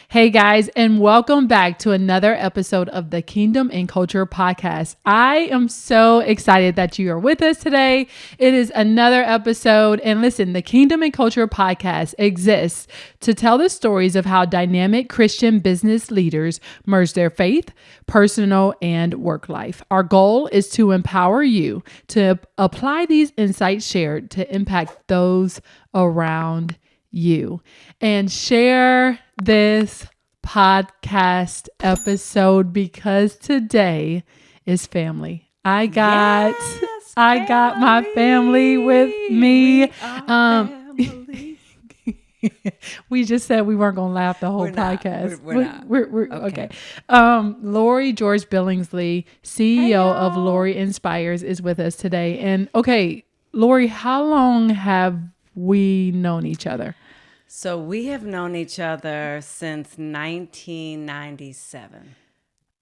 Hey guys, and welcome back to another episode of the Kingdom and Culture Podcast. I am so excited that you are with us today. It is another episode. And listen, the Kingdom and Culture Podcast exists to tell the stories of how dynamic Christian business leaders merge their faith, personal, and work life. Our goal is to empower you to apply these insights shared to impact those around you. And share this podcast episode because today is family. I got my family with me. We just said we weren't going to laugh the whole podcast. We're okay. Lori George Billingsley, CEO of Lori Inspires, is with us today. And okay, Lori, how long have we known each other? So we have known each other since 1997.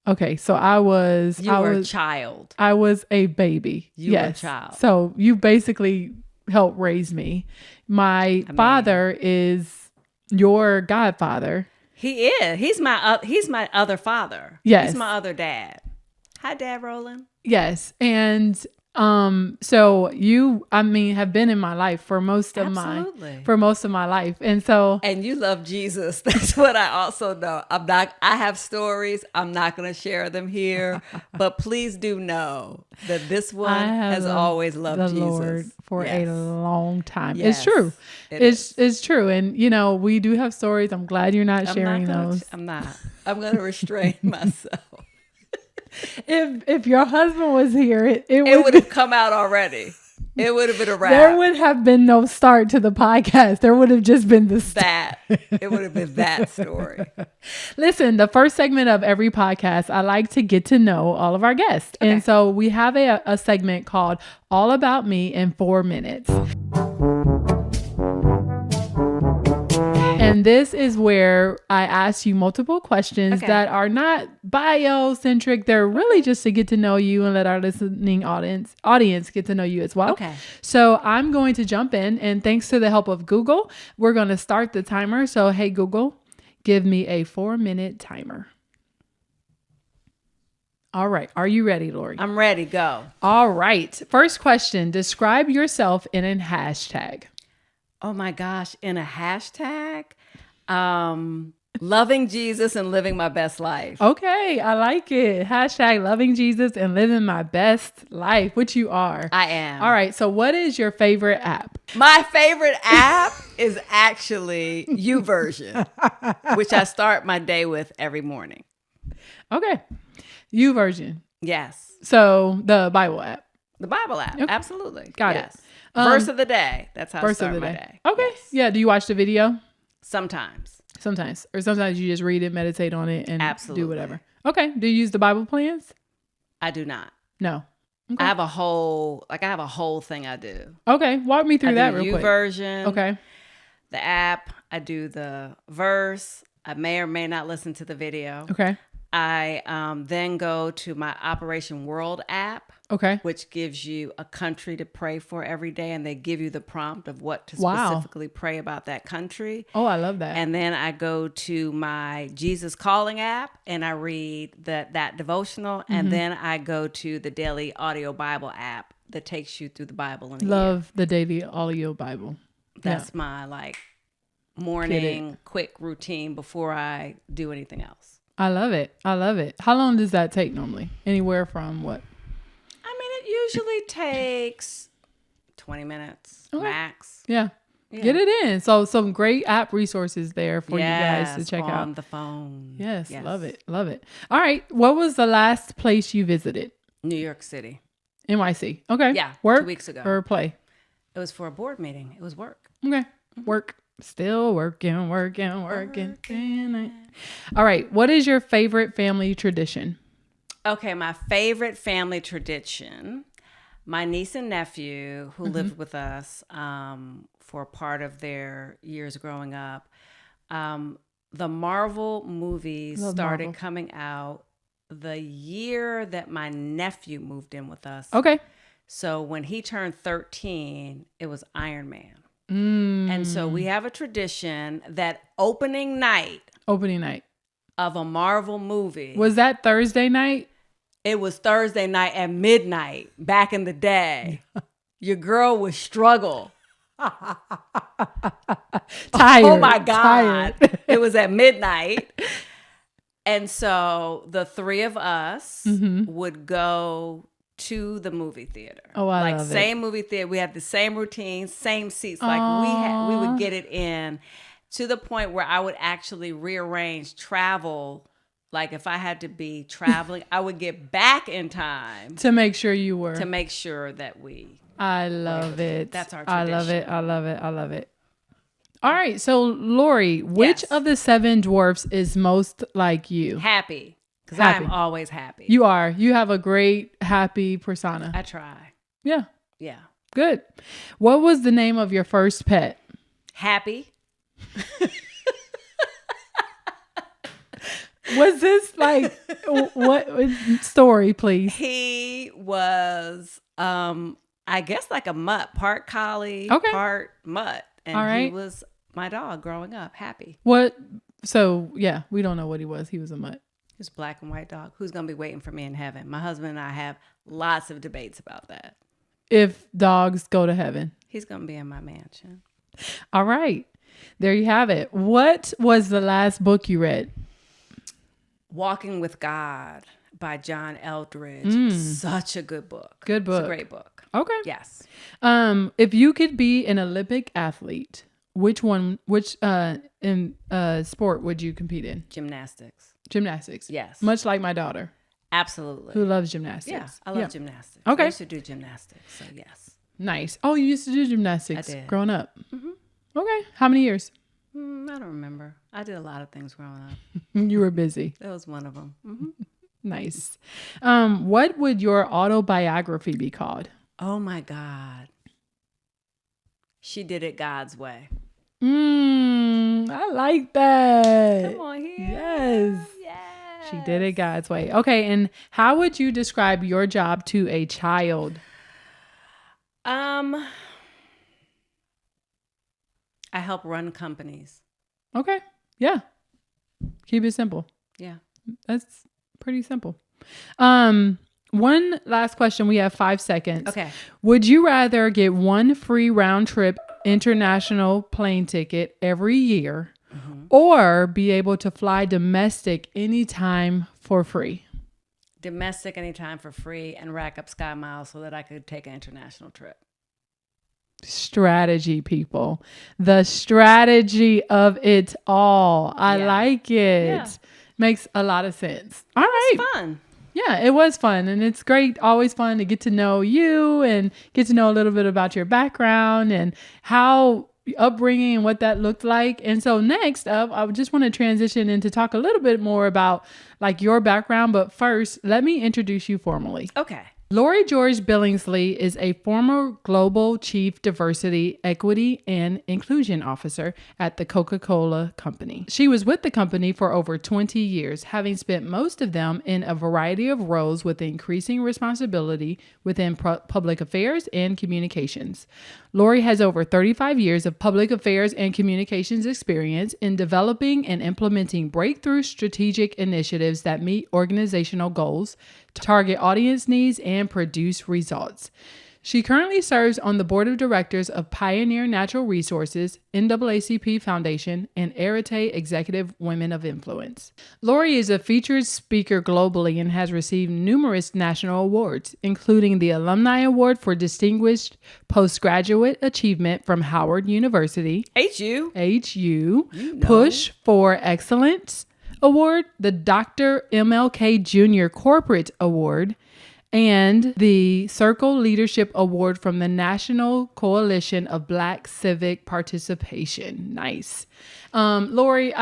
Okay, so I was a child. I was a baby. You were a child. So you basically helped raise me. My father is your godfather. He is. He's my other father. Yes. He's my other dad. Hi, Dad Roland. Yes. And so you, have been in my life for most of my life. And you love Jesus. That's what I also know. I have stories. I'm not going to share them here, but please do know that this one has always loved the Jesus. Lord for a long time. Yes, it's true. It's true. And we do have stories. I'm glad you're not sharing those. I'm not. I'm going to restrain myself. If your husband was here, it would have come out already. It would have been a wrap. There would have been no start to the podcast. There would have just been that. It would have been that story. Listen, the first segment of every podcast, I like to get to know all of our guests. Okay. And so we have a segment called All About Me in 4 Minutes. And this is where I ask you multiple questions that are not bio-centric. They're really just to get to know you and let our listening audience get to know you as well. Okay. So I'm going to jump in, and thanks to the help of Google, we're going to start the timer. So, hey, Google, give me a 4-minute timer. All right. Are you ready, Lori? I'm ready. Go. All right. First question. Describe yourself in a hashtag. Oh my gosh, in a hashtag, loving Jesus and living my best life. Okay, I like it. Hashtag loving Jesus and living my best life, which you are. I am. All right, so what is your favorite app? My favorite app is actually YouVersion, which I start my day with every morning. Okay, YouVersion. Yes. So the Bible app. The Bible app, okay. Absolutely. Got it. Verse of the day. That's how I start my day. Okay. Yes. Yeah. Do you watch the video? Sometimes. Or sometimes you just read it, meditate on it, and absolutely do whatever. Okay. Do you use the Bible plans? I do not. No. Okay. I have a whole thing I do. Okay. Walk me through that real quick. YouVersion. Okay. The app. I do the verse. I may or may not listen to the video. Okay. I then go to my Operation World app. Okay. Which gives you a country to pray for every day, and they give you the prompt of what to specifically pray about that country. Oh, I love that. And then I go to my Jesus Calling app, and I read that devotional, and then I go to the Daily Audio Bible app that takes you through the Bible in a year. The Daily Audio Bible. That's my morning quick routine before I do anything else. I love it. How long does that take normally? Anywhere from what? It usually takes 20 minutes max. Yeah. Get it in. So some great app resources there for you guys to check out. On the phone. Yes. Love it. All right. What was the last place you visited? New York City. NYC. Okay. Yeah. Work 2 weeks ago. Or play? It was for a board meeting. It was work. Okay. Mm-hmm. Work. Still working. All right. What is your favorite family tradition? Okay, my favorite family tradition, my niece and nephew who lived with us for part of their years growing up, the Marvel movies started coming out the year that my nephew moved in with us. Okay. So when he turned 13, it was Iron Man. And so we have a tradition that opening night Opening night of a Marvel movie. Was that Thursday night? It was Thursday night at midnight back in the day. Your girl would struggle. Tired. Oh my God. Tired. It was at midnight. And so the three of us would go to the movie theater. Oh, I like love same it. movie theater. We had the same routine, same seats. Like we would get it in to the point where I would actually rearrange travel. Like if I had to be traveling, I would get back in time To make sure you were. to make sure that we. I love it. That's our I love it. tradition. I love it. I love it. All right. So, Lori, which Yes. of the 7 dwarfs is most like you? Happy. Because Happy. I'm always happy. You are. You have a great, happy persona. I try. Yeah. Yeah. Good. What was the name of your first pet? Happy. Was this like, what story, please? He was, I guess like a mutt, part collie, Okay. part mutt. And All right. he was my dog growing up, Happy. What? So, yeah, we don't know what he was. He was a mutt. He was a black and white dog. Who's going to be waiting for me in heaven? My husband and I have lots of debates about that. If dogs go to heaven. He's going to be in my mansion. All right. There you have it. What was the last book you read? Walking with God by John Eldridge. Such a good book. Good book. It's a great book. Okay. Yes. If you could be an Olympic athlete, which sport would you compete in? Gymnastics. Gymnastics. Yes. Much like my daughter, Absolutely. who loves gymnastics. Yeah, I love gymnastics. Okay. I used to do gymnastics, so yes. Nice. Oh, you used to do gymnastics I did. growing up. Okay. How many years? I don't remember. I did a lot of things growing up. You were busy. That was one of them. Nice. What would your autobiography be called? Oh my God. She did it God's way. I like that. Come on here. Yes. Yes. She did it God's way. Okay. And how would you describe your job to a child? I help run companies. Okay. Yeah. Keep it simple. Yeah. That's pretty simple. One last question. We have 5 seconds. Okay. Would you rather get one free round trip international plane ticket every year or be able to fly domestic anytime for free? Domestic anytime for free and rack up sky miles so that I could take an international trip. Strategy, people. The strategy of it all. I like it. Yeah. Makes a lot of sense. All right. It's fun. Yeah, it was fun. And it's great. Always fun to get to know you and get to know a little bit about your background and how upbringing and what that looked like. And so next up, I would just want to transition into talk a little bit more about like your background. But first, let me introduce you formally. Okay. Lori George Billingsley is a former Global Chief Diversity, Equity, and Inclusion Officer at the Coca-Cola Company. She was with the company for over 20 years, having spent most of them in a variety of roles with increasing responsibility within public affairs and communications. Lori has over 35 years of public affairs and communications experience in developing and implementing breakthrough strategic initiatives that meet organizational goals, target audience needs, and produce results. She currently serves on the board of directors of Pioneer Natural Resources, NAACP Foundation, and Arete Executive Women of Influence. Lori is a featured speaker globally and has received numerous national awards, including the Alumni Award for Distinguished Postgraduate Achievement from Howard University, HU. Push for Excellence Award, the Dr. MLK Jr. Corporate Award, and the Circle Leadership Award from the National Coalition of Black Civic Participation. Nice. Lori,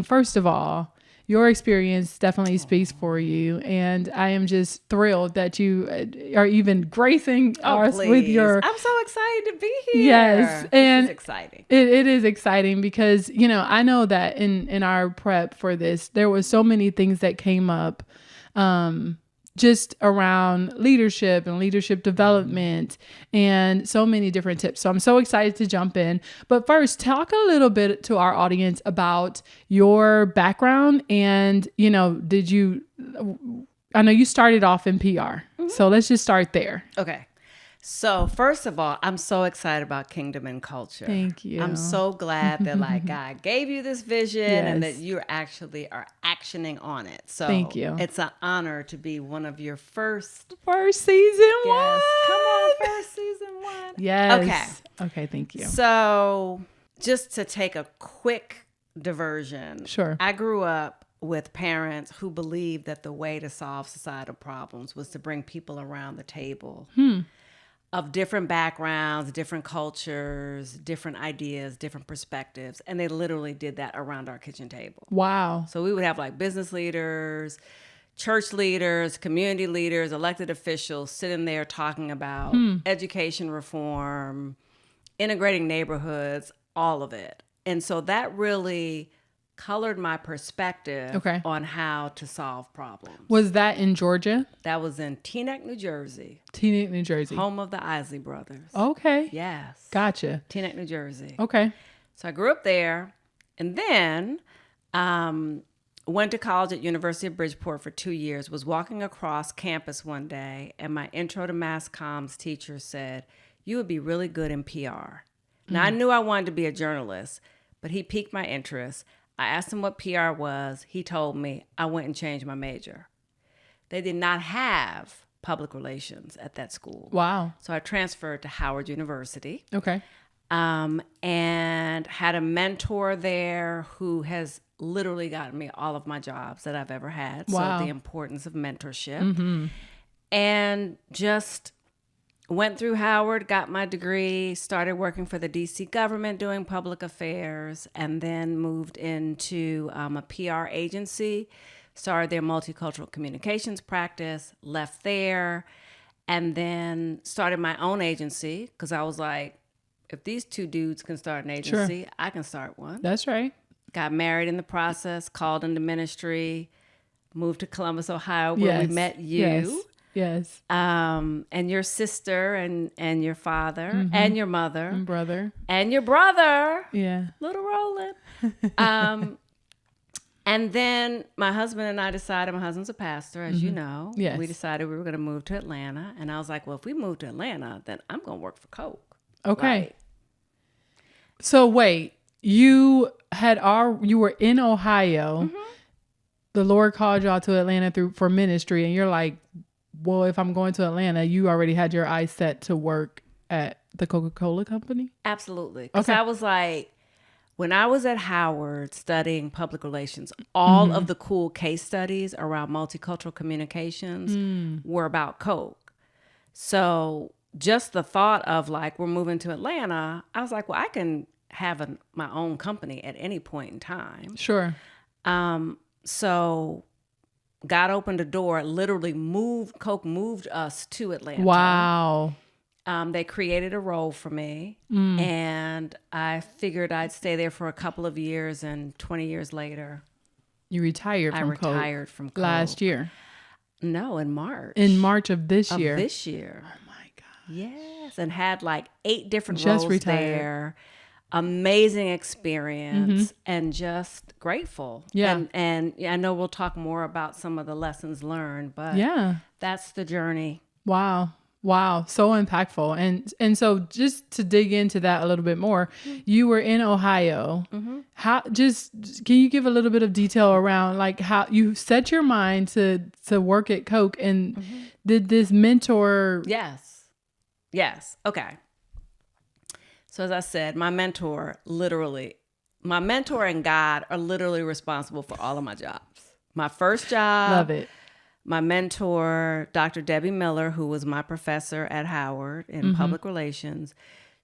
first of all, your experience definitely speaks for you. And I am just thrilled that you are even gracing us with your... I'm so excited to be here. Yes. And this is exciting. It is exciting because, I know that in our prep for this, there was so many things that came up just around leadership and leadership development and so many different tips. So I'm so excited to jump in. But first, talk a little bit to our audience about your background and, I know you started off in PR. So let's just start there. Okay. So first of all, I'm so excited about Kingdom and Culture. Thank you. I'm so glad that God gave you this vision and that you actually are actioning on it. So thank you. It's an honor to be one of your first season one. Come on, first season one. Yes. Okay. Thank you. So just to take a quick diversion. Sure. I grew up with parents who believed that the way to solve societal problems was to bring people around the table. Of different backgrounds, different cultures, different ideas, different perspectives. And they literally did that around our kitchen table. Wow. So we would have like business leaders, church leaders, community leaders, elected officials sitting there talking about education reform, integrating neighborhoods, all of it. And so that really colored my perspective on how to solve problems. Was that in Georgia? That was in Teaneck, New Jersey. Teaneck, New Jersey. Home of the Isley brothers. Okay. Yes. Gotcha. Teaneck, New Jersey. Okay. So I grew up there and then went to college at University of Bridgeport for 2 years, was walking across campus one day and my intro to mass comms teacher said, "You would be really good in PR." Now I knew I wanted to be a journalist, but he piqued my interest. I asked him what PR was. He told me. I went and changed my major. They did not have public relations at that school. Wow. So I transferred to Howard University. Okay. And had a mentor there who has literally gotten me all of my jobs that I've ever had. Wow. So the importance of mentorship. And just went through Howard, got my degree, started working for the DC government doing public affairs, and then moved into a PR agency, started their multicultural communications practice, left there, and then started my own agency because I was like, if these two dudes can start an agency, I can start one. That's right. Got married in the process, called into ministry, moved to Columbus, Ohio, where we met you. Yes. And your sister and your father and your mother. And brother. And your brother. Yeah. Little Roland. And then my husband and I decided, my husband's a pastor, as you know. Yes. We decided we were going to move to Atlanta. And I was like, well, if we move to Atlanta, then I'm going to work for Coke. Okay. Like, so wait, you were in Ohio. The Lord called y'all to Atlanta for ministry. And you're like, well, if I'm going to Atlanta, you already had your eyes set to work at the Coca-Cola company? Absolutely. Because I was like, when I was at Howard studying public relations, all of the cool case studies around multicultural communications were about Coke. So just the thought of like, we're moving to Atlanta, I was like, well, I can have my own company at any point in time. Sure. So God opened a door, literally Coke moved us to Atlanta. Wow. They created a role for me and I figured I'd stay there for a couple of years, and 20 years later, you retired from Coke. I retired from Coke. Last year. No, in March. In March of this year. Oh my God. Yes. And had like 8 different Just roles retired. there. Amazing experience and just grateful. Yeah. And I know we'll talk more about some of the lessons learned, but that's the journey. Wow. So impactful. And so just to dig into that a little bit more, you were in Ohio. How, can you give a little bit of detail around like how you set your mind to work at Coke, and did this mentor? Yes. Okay. So as I said, my mentor and God are literally responsible for all of my jobs. My first job. Love it. My mentor, Dr. Debbie Miller, who was my professor at Howard in public relations,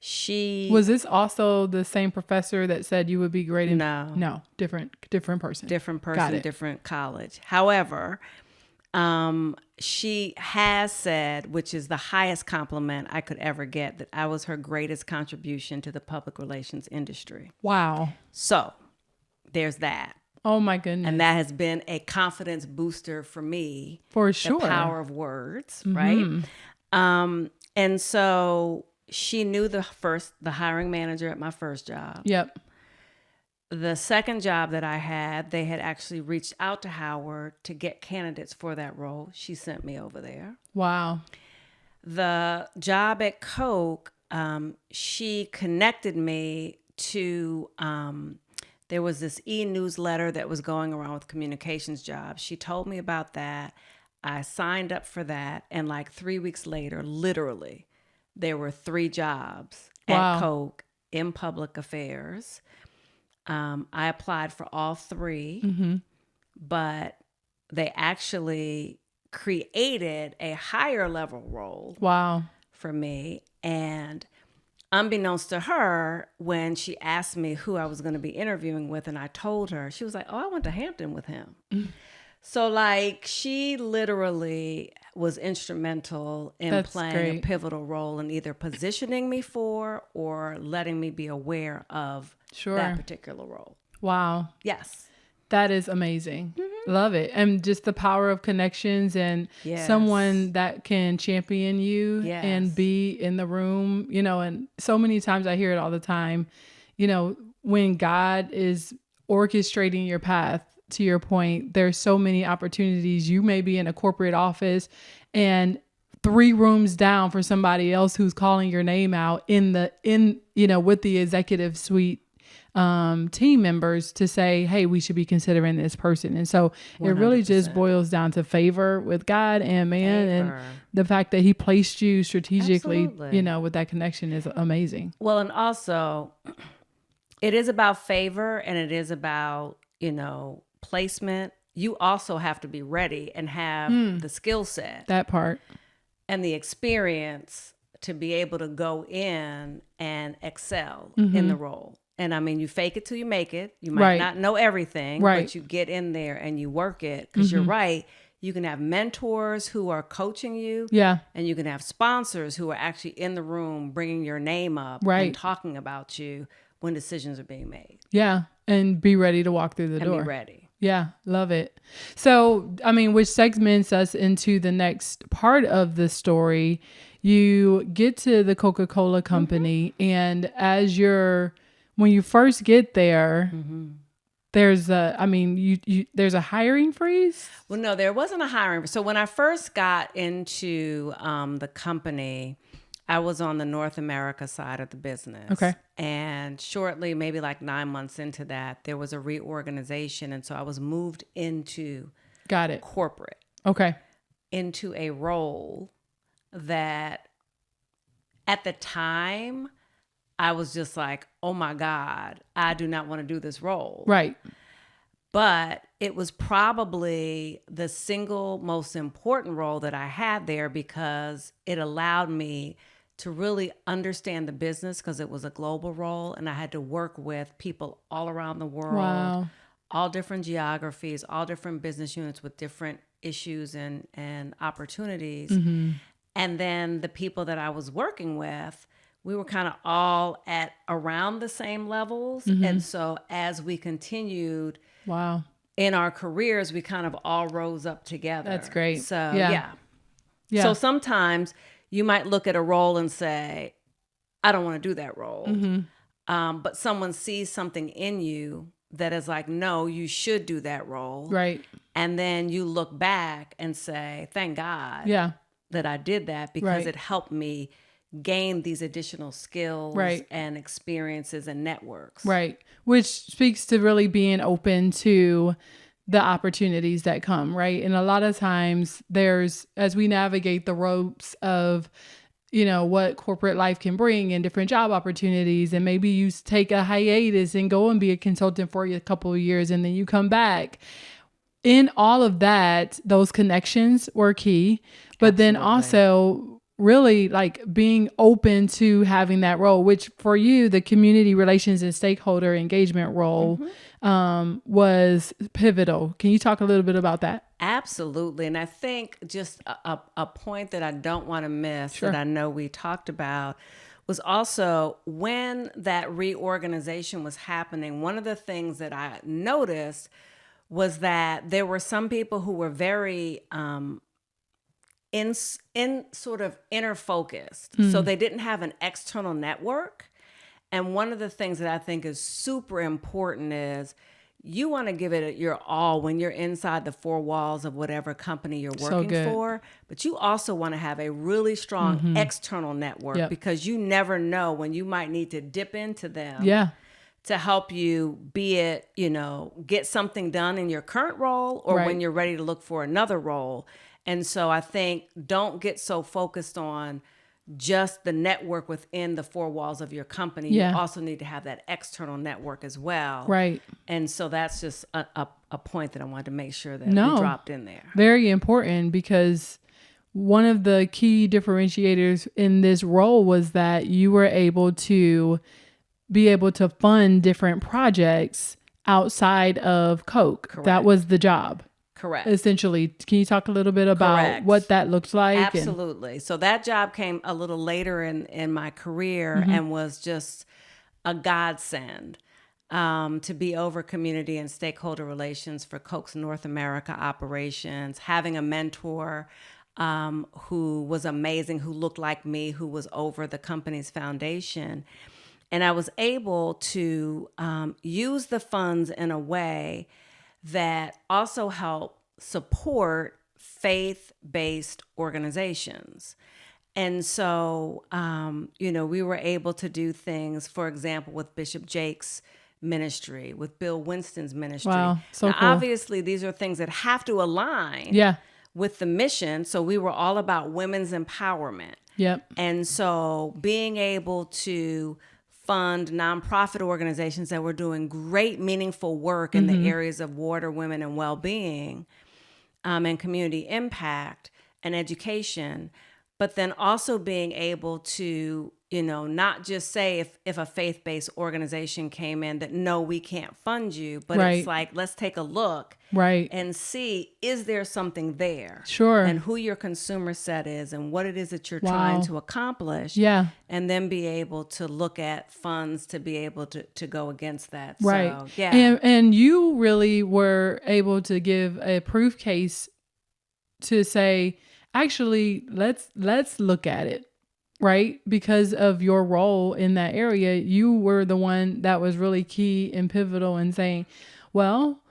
Was this also the same professor that said you would be great in? No, different person. Different college. However, she has said, which is the highest compliment I could ever get, that I was her greatest contribution to the public relations industry. Wow. So there's that. Oh my goodness. And that has been a confidence booster for me. For sure. The power of words, right? And so she knew the hiring manager at my first job. Yep. The second job that I had, they had actually reached out to Howard to get candidates for that role. She sent me over there. Wow. The job at Coke, she connected me to, there was this e-newsletter that was going around with communications jobs. She told me about that. I signed up for that. And like 3 weeks later, literally, there were 3 jobs at Coke in public affairs. I applied for all 3, but they actually created a higher level role for me. And unbeknownst to her, when she asked me who I was going to be interviewing with, and I told her, she was like, oh, I went to Hampton with him. So like she literally was instrumental in playing a pivotal role in either positioning me for or letting me be aware of that particular role. Wow. Yes. That is amazing. Love it. And just the power of connections and someone that can champion you and be in the room, you know, and so many times I hear it all the time, you know, when God is orchestrating your path, to your point, there's so many opportunities. You may be in a corporate office and 3 rooms down for somebody else who's calling your name out with the executive suite team members to say, hey, we should be considering this person. And so 100%. It really just boils down to favor with God and man. And the fact that he placed you strategically, you know, with that connection is amazing. Well, and also it is about favor and it is about, you know, placement. You also have to be ready and have the skill set. That part. And the experience to be able to go in and excel in the role. And I mean, you fake it till you make it. You might not know everything, but you get in there and you work it because you're right. You can have mentors who are coaching you. Yeah. And you can have sponsors who are actually in the room bringing your name up and talking about you when decisions are being made. Yeah. And be ready to walk through the door. And be ready. Yeah, love it. So, I mean, which segments us into the next part of the story. You get to the Coca-Cola company, and when you first get there, there's there's a hiring freeze? Well, no, there wasn't a hiring. So when I first got into the company, I was on the North America side of the business. Okay. And shortly, maybe like 9 months into that, there was a reorganization. And so I was moved into corporate. Okay. Into a role that at the time, I was just like, oh my God, I do not want to do this role. Right. But it was probably the single most important role that I had there because it allowed me to really understand the business because it was a global role and I had to work with people all around the world, all different geographies, all different business units with different issues and opportunities. And then the people that I was working with, we were kind of all at around the same levels. And so as we continued in our careers, we kind of all rose up together. That's great. So, yeah. So sometimes you might look at a role and say, I don't want to do that role. But someone sees something in you that is like, no, you should do that role. Right. And then you look back and say, thank God that I did that because it helped me gain these additional skills and experiences and networks. Right. Which speaks to really being open to the opportunities that come, right? And a lot of times as we navigate the ropes of, you know, what corporate life can bring and different job opportunities, and maybe you take a hiatus and go and be a consultant for a couple of years and then you come back. In all of that, those connections were key, but then also really like being open to having that role, which for you, the community relations and stakeholder engagement role was pivotal. Can you talk a little bit about that? Absolutely. And I think just a point that I don't want to miss that I know we talked about was also when that reorganization was happening, one of the things that I noticed was that there were some people who were very in sort of inner focused. So they didn't have an external network. And one of the things that I think is super important is you want to give it your all when you're inside the four walls of whatever company you're working for. But you also want to have a really strong external network because you never know when you might need to dip into them to help you, be it, get something done in your current role or when you're ready to look for another role. And so I think don't get so focused on just the network within the four walls of your company. You also need to have that external network as well. Right. And so that's just a point that I wanted to make sure that we dropped in there. Very important, because one of the key differentiators in this role was that you were able to fund different projects outside of Coke. Correct. That was the job. Correct. Essentially. Can you talk a little bit about what that looks like? Absolutely. So that job came a little later in my career and was just a godsend to be over community and stakeholder relations for Coke's North America operations, having a mentor who was amazing, who looked like me, who was over the company's foundation. And I was able to use the funds in a way that also help support faith-based organizations. And so, we were able to do things, for example, with Bishop Jake's ministry, with Bill Winston's ministry. Wow, so now, cool. Obviously, these are things that have to align with the mission. So we were all about women's empowerment. Yep. And so being able to fund nonprofit organizations that were doing great, meaningful work in the areas of water, women, and well-being, and community impact and education, but then also being able to, not just say if a faith-based organization came in that, no, we can't fund you, but it's like, let's take a look and see, is there something there? Sure. And who your consumer set is and what it is that you're trying to accomplish. Yeah. And then be able to look at funds to be able to go against that. Right. So, yeah. And you really were able to give a proof case to say, actually, let's look at it. Right? Because of your role in that area, you were the one that was really key and pivotal in saying, well,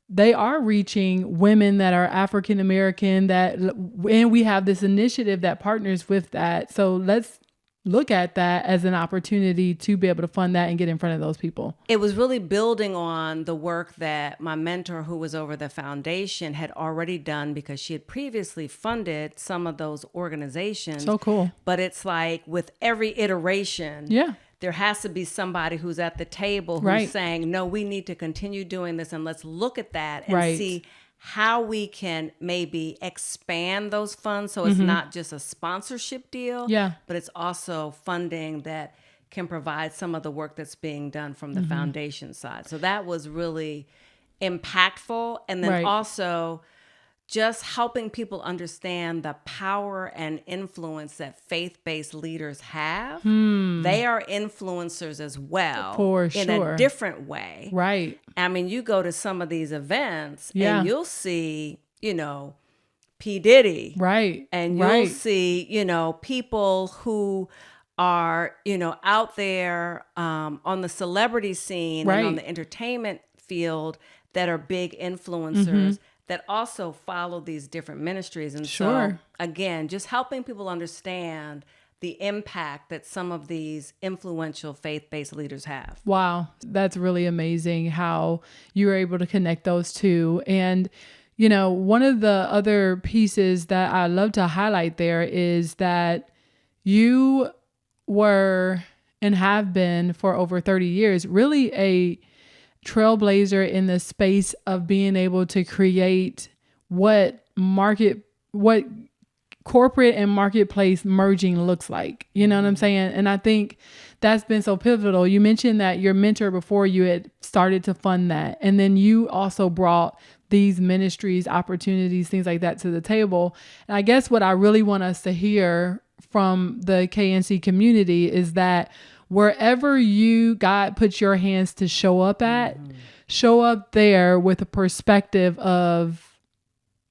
they are reaching women that are African American, and we have this initiative that partners with that. So let's look at that as an opportunity to be able to fund that and get in front of those people. It was really building on the work that my mentor, who was over the foundation, had already done, because she had previously funded some of those organizations. So cool. But it's like with every iteration, there has to be somebody who's at the table who's saying, no, we need to continue doing this, and let's look at that and see how we can maybe expand those funds so it's not just a sponsorship deal, but it's also funding that can provide some of the work that's being done from the foundation side. So that was really impactful. And then also just helping people understand the power and influence that faith-based leaders have. They are influencers as well. For in sure. a different way. Right. I mean, you go to some of these events and you'll see, P. Diddy. Right. And you'll see, people who are, out there on the celebrity scene and on the entertainment field that are big influencers that also follow these different ministries. And so, again, just helping people understand the impact that some of these influential faith-based leaders have. Wow. That's really amazing how you were able to connect those two. And, one of the other pieces that I love to highlight there is that you were and have been for over 30 years, really a trailblazer in the space of being able to create what corporate and marketplace merging looks like. You know what I'm saying? And I think that's been so pivotal. You mentioned that your mentor before you had started to fund that. And then you also brought these ministries, opportunities, things like that to the table. And I guess what I really want us to hear from the KNC community is that wherever God puts your hands to show up at, show up there with a perspective of,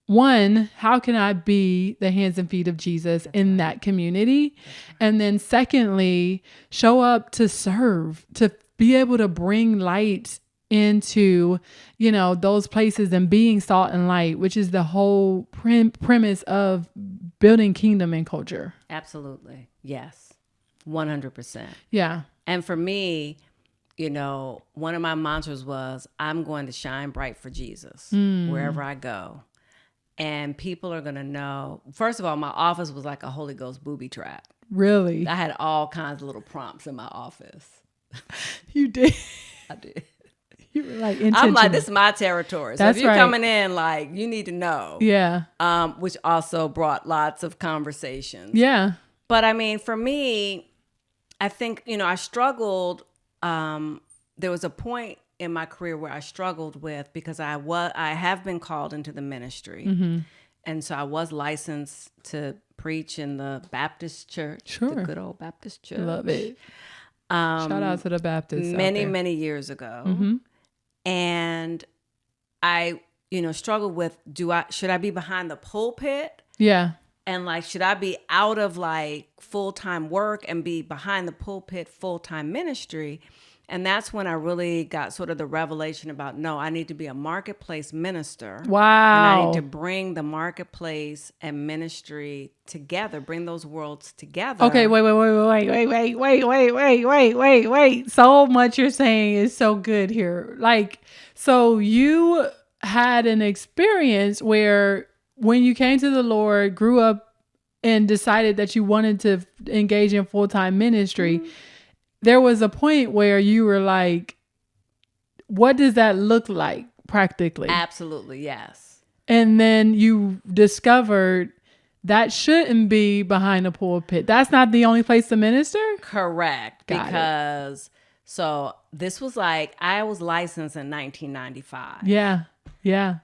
one, how can I be the hands and feet of Jesus in that community? And then secondly, show up to serve, to be able to bring light into, those places and being salt and light, which is the whole premise of building kingdom and culture. Absolutely. Yes. 100%. Yeah. And for me, one of my mantras was, I'm going to shine bright for Jesus wherever I go. And people are going to know. First of all, my office was like a Holy Ghost booby trap. Really? I had all kinds of little prompts in my office. You did? I did. You were like intentional. I'm like, this is my territory. So That's if you're right. coming in, like, you need to know. Yeah. Which also brought lots of conversations. Yeah. But I mean, for me, I think, I struggled. There was a point in my career where I struggled with, because I have been called into the ministry. Mm-hmm. And so I was licensed to preach in the Baptist church. Sure. The good old Baptist church. Love it. Shout out to the Baptists. Many years ago. Mm-hmm. And I, struggled with, should I be behind the pulpit? Yeah. And like, should I be out of like full-time work and be behind the pulpit full-time ministry? And that's when I really got sort of the revelation about, no, I need to be a marketplace minister. Wow. And I need to bring the marketplace and ministry together, bring those worlds together. Okay, wait. So much you're saying is so good here. Like, so you had an experience where when you came to the Lord, grew up and decided that you wanted to engage in full-time ministry, mm-hmm. there was a point where you were like, what does that look like practically? Absolutely, yes. And then you discovered that shouldn't be behind a pulpit. That's not the only place to minister? Correct. So this was like, I was licensed in 1995. Yeah. Yeah.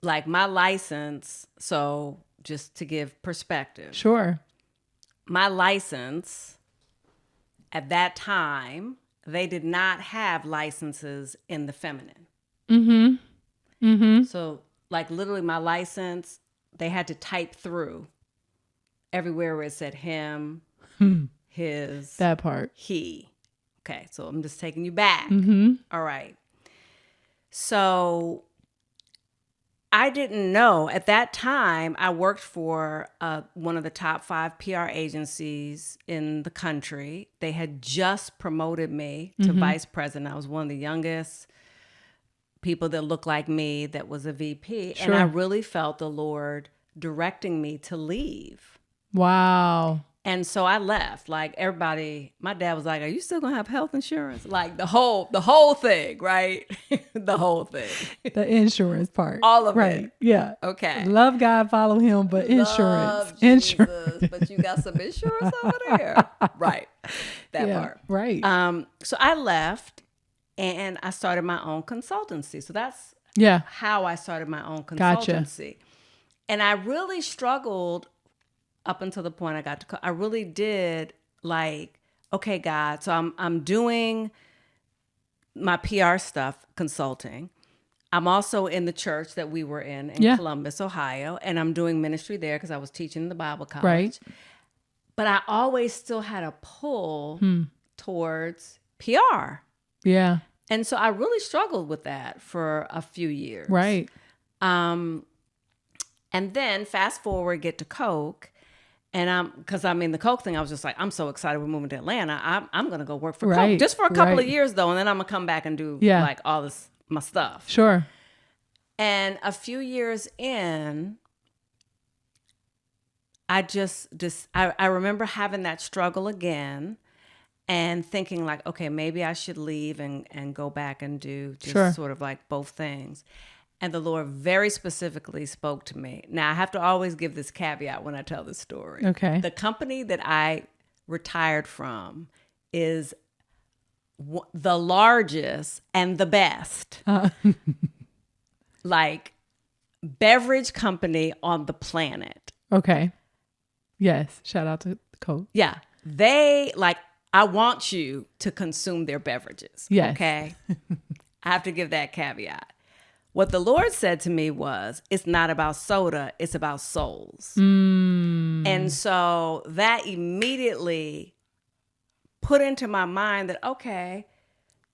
Like my license, so just to give perspective. Sure. My license, at that time, they did not have licenses in the feminine. Mm-hmm. Mm-hmm. So like literally my license, they had to type through everywhere where it said him, his. That part. He. Okay, so I'm just taking you back. Mm-hmm. All right. So I didn't know. At that time, I worked for one of the top 5 PR agencies in the country. They had just promoted me to vice president. I was one of the youngest people that looked like me that was a VP. Sure. And I really felt the Lord directing me to leave. Wow. And so I left. Like everybody, my dad was like, are you still going to have health insurance? Like the whole thing, right? The whole thing. The insurance part. All of right. it. Yeah. Okay. Love God, follow him, but insurance. Love Jesus, but you got some insurance over there. Right. That part. Right. So I left and I started my own consultancy. So that's how I started my own consultancy. Gotcha. And I really struggled up until the point I really did like, okay, God, so I'm doing my PR stuff, consulting. I'm also in the church that we were in Columbus, Ohio, and I'm doing ministry there because I was teaching in the Bible college. Right. But I always still had a pull towards PR. Yeah. And so I really struggled with that for a few years. Right. And then fast forward, get to Coke. And because the Coke thing, I was just like, I'm so excited we're moving to Atlanta. I'm going to go work for Coke just for a couple of years though. And then I'm going to come back and do like all this, my stuff. Sure. And a few years in, I I remember having that struggle again and thinking like, okay, maybe I should leave and go back and do just sort of like both things. And the Lord very specifically spoke to me. Now, I have to always give this caveat when I tell this story. Okay. The company that I retired from is the largest and the best, like, beverage company on the planet. Okay. Yes. Shout out to Coke. Yeah. They, like, I want you to consume their beverages. Yes. Okay. I have to give that caveat. What the Lord said to me was, it's not about soda, it's about souls. And so that immediately put into my mind that, okay,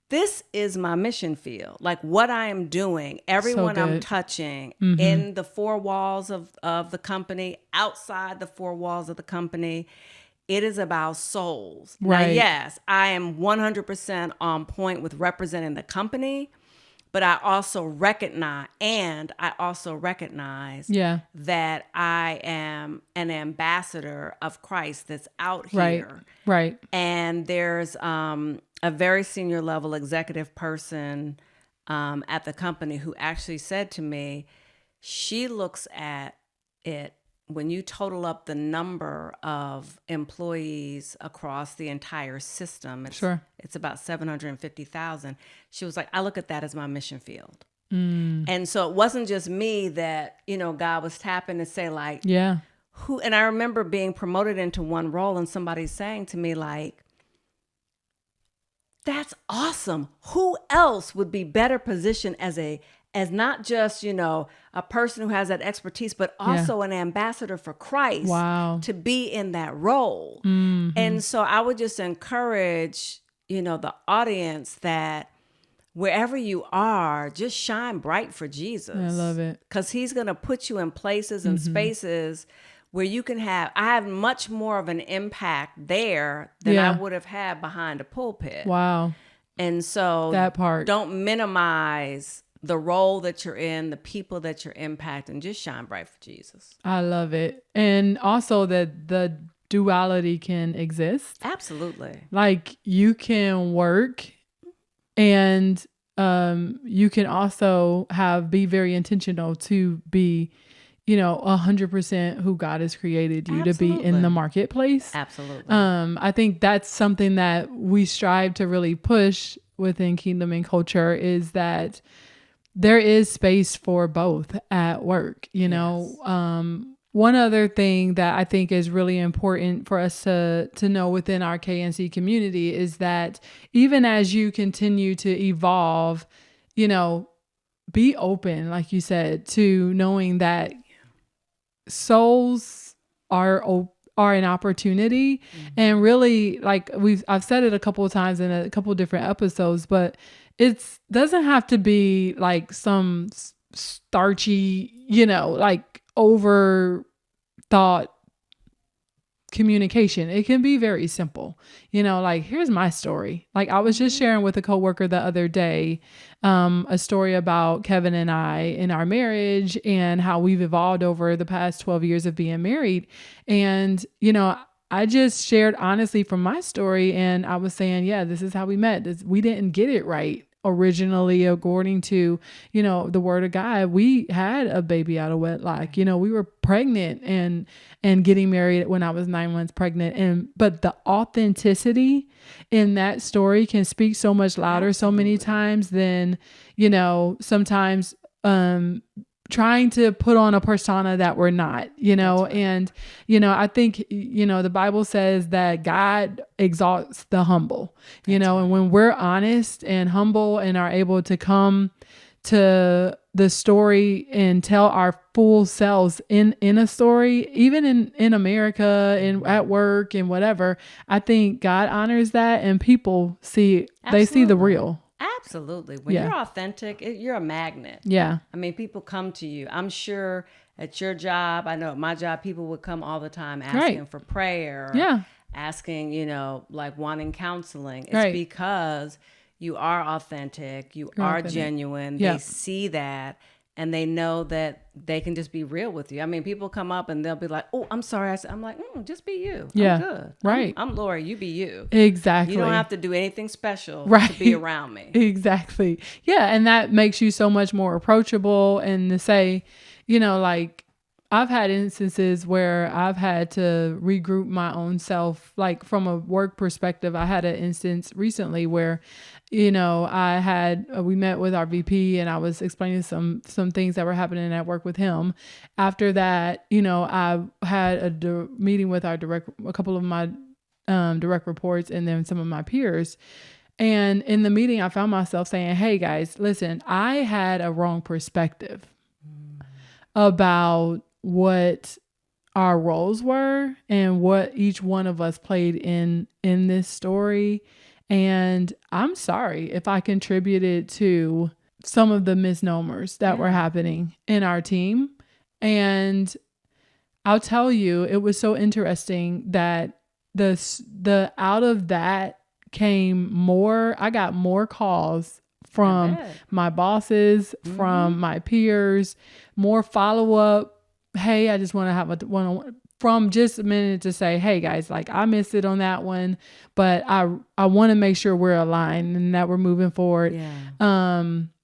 this is my mission field. Like what I am doing, everyone I'm touching in the four walls of the company, outside the four walls of the company, it is about souls. Right. Now, yes, I am 100% on point with representing the company, but I also recognize that I am an ambassador of Christ that's out here. Right. And there's a very senior level executive person at the company who actually said to me, she looks at it when you total up the number of employees across the entire system, it's about 750,000. She was like, I look at that as my mission field. And so it wasn't just me that, God was tapping to say like, who, and I remember being promoted into one role and somebody saying to me like, that's awesome. Who else would be better positioned as not just, a person who has that expertise, but also an ambassador for Christ to be in that role. And so I would just encourage, the audience that wherever you are, just shine bright for Jesus. I love it. Because he's going to put you in places and spaces where you can I have much more of an impact there than I would have had behind a pulpit. Wow. And so that part, don't minimize the role that you're in, the people that you're impacting, just shine bright for Jesus. I love it. And also that the duality can exist. Absolutely. Like you can work and you can also be very intentional to be 100% who God has created you to be in the marketplace. Absolutely. I think that's something that we strive to really push within Kingdom and Culture is that there is space for both at work. One other thing that I think is really important for us to know within our KNC community is that even as you continue to evolve, be open, like you said, to knowing that souls are an opportunity. And really, like I've said it a couple of times in a couple of different episodes, but it doesn't have to be like some starchy, like over thought communication. It can be very simple, like here's my story. Like I was just sharing with a coworker the other day, a story about Kevin and I in our marriage and how we've evolved over the past 12 years of being married. And, I just shared honestly from my story and I was saying, this is how we met. We didn't get it right. Originally, according to, the word of God, we had a baby out of wedlock. We were pregnant and getting married when I was 9 months pregnant. But the authenticity in that story can speak so much louder so many times than, sometimes trying to put on a persona that we're not, and, I think, the Bible says that God exalts the humble, and when we're honest and humble and are able to come to the story and tell our full selves in a story, even in America and at work and whatever, I think God honors that and people they see the real. Absolutely. When you're authentic, you're a magnet. Yeah. I mean, people come to you. I'm sure at your job, I know at my job, people would come all the time asking for prayer. Asking, like wanting counseling. It's because you are authentic. You are genuine. They see that and they know that they can just be real with you. I mean, people come up and they'll be like, oh, I'm sorry. I'm like, just be you. I'm good. Right. I'm Lori. You be you. Exactly. You don't have to do anything special to be around me. Exactly. Yeah. And that makes you so much more approachable. And to say, like, I've had instances where I've had to regroup my own self, like from a work perspective. I had an instance recently where, we met with our VP and I was explaining some things that were happening at work with him. After that, I had a meeting with a couple of my direct reports and then some of my peers. And in the meeting, I found myself saying, hey guys, listen, I had a wrong perspective about what our roles were and what each one of us played in this story. And I'm sorry if I contributed to some of the misnomers that were happening in our team. And I'll tell you, it was so interesting that the out of that came more. I got more calls from my bosses, from my peers, more follow up. Hey, I just want to have a one from just a minute to say, hey guys, like I missed it on that one, but I want to make sure we're aligned and that we're moving forward.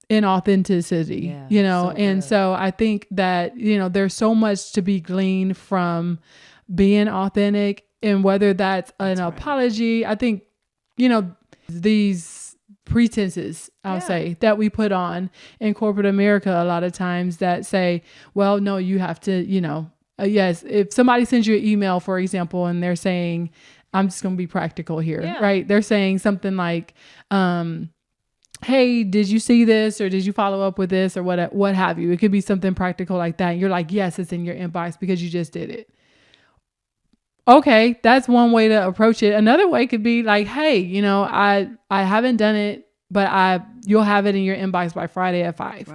In authenticity, so I think that, there's so much to be gleaned from being authentic, and whether that's an apology, I think, these pretenses, I'll say, that we put on in corporate America a lot of times that say, well, no, you have to, yes, if somebody sends you an email, for example, and they're saying, I'm just going to be practical here, right? They're saying something like, hey, did you see this, or did you follow up with this, or what have you? It could be something practical like that. And you're like, yes, it's in your inbox because you just did it. Okay, that's one way to approach it. Another way could be like, hey, I haven't done it, but you'll have it in your inbox by Friday at 5.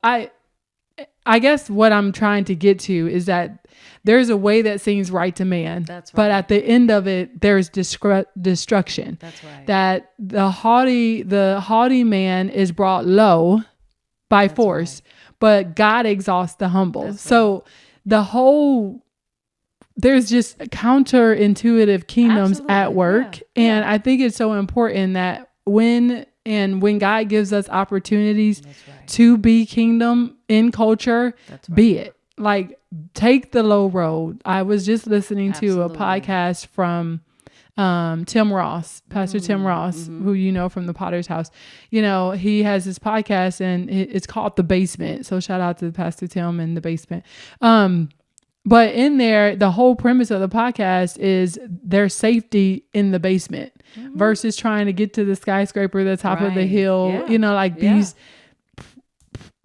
Right. I guess what I'm trying to get to is that there's a way that seems right to man. That's right. But at the end of it, there's destruction. That's right. That the haughty man is brought low by force, but God exalts the humble. That's so there's just counterintuitive kingdoms at work. And I think it's so important that when God gives us opportunities to be kingdom in culture, be it. Like, take the low road. I was just listening to a podcast from Tim Ross, Pastor Tim Ross, who from the Potter's House. He has this podcast and it's called The Basement. So shout out to Pastor Tim and The Basement. But in there, the whole premise of the podcast is their safety in the basement versus trying to get to the skyscraper, the top of the hill, these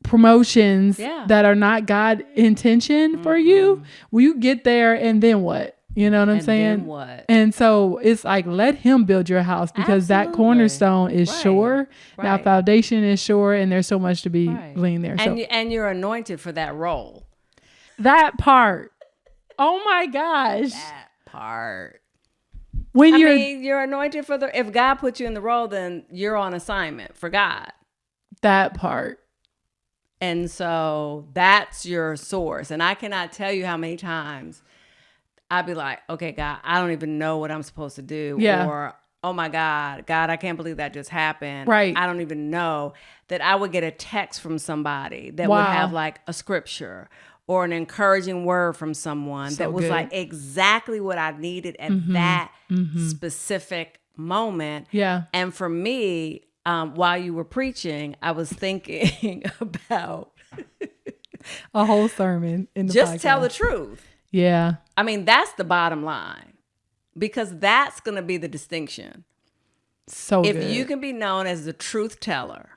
promotions that are not God intention for you. Will you get there and then what? You know what I'm saying? Then what? And so it's like, let him build your house because that cornerstone is sure. That foundation is sure. And there's so much to be gleaned there. And you're anointed for that role. That part. Oh my gosh. That part. You're anointed for if God put you in the role, then you're on assignment for God. That part. And so that's your source. And I cannot tell you how many times I'd be like, okay, God, I don't even know what I'm supposed to do. Yeah. Or, oh my God, I can't believe that just happened. Right. I don't even know that I would get a text from somebody that would have like a scripture or an encouraging word from someone that was like exactly what I needed at that specific moment. Yeah. And for me, while you were preaching, I was thinking about a whole sermon in the just podcast. Tell the truth. Yeah. That's the bottom line, because that's going to be the distinction. So if you can be known as the truth teller,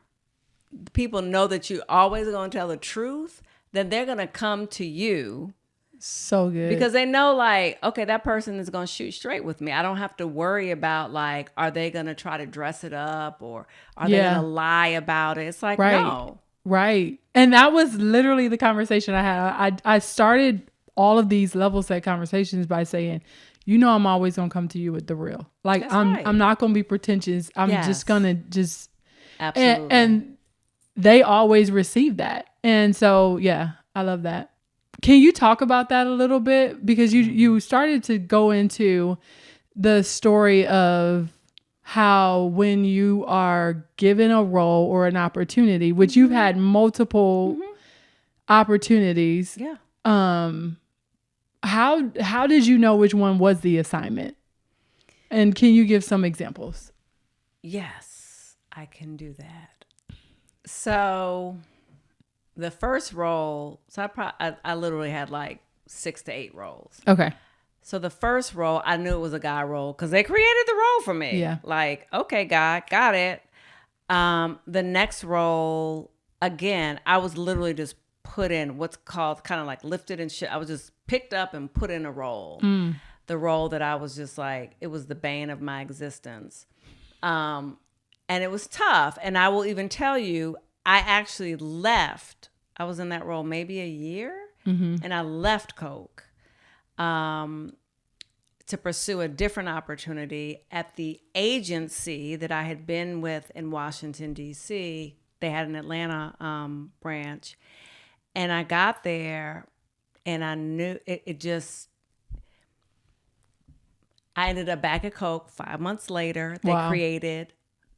people know that you always going to tell the truth, then they're going to come to you. So good. Because they know, like, okay, that person is going to shoot straight with me. I don't have to worry about, like, are they going to try to dress it up or are they going to lie about it? It's like, no. Right. And that was literally the conversation I had. I started all of these level set conversations by saying, I'm always going to come to you with the real. Like, I'm not going to be pretentious. I'm just going to just. Absolutely. And they always receive that. And so, I love that. Can you talk about that a little bit? Because you started to go into the story of how when you are given a role or an opportunity, which you've had multiple opportunities. Yeah. How did you know which one was the assignment? And can you give some examples? Yes, I can do that. So the first role, I literally had like 6 to 8 roles. Okay. So the first role, I knew it was a guy role because they created the role for me. Yeah. Like, okay, guy, got it. The next role, again, I was literally just put in what's called kind of like lifted and shit. I was just picked up and put in a role. The role that I was just like, it was the bane of my existence. And it was tough. And I will even tell you, I actually left. I was in that role maybe a year, and I left Coke to pursue a different opportunity at the agency that I had been with in Washington, D.C. They had an Atlanta branch. And I got there, and I knew it just... I ended up back at Coke 5 months later. They created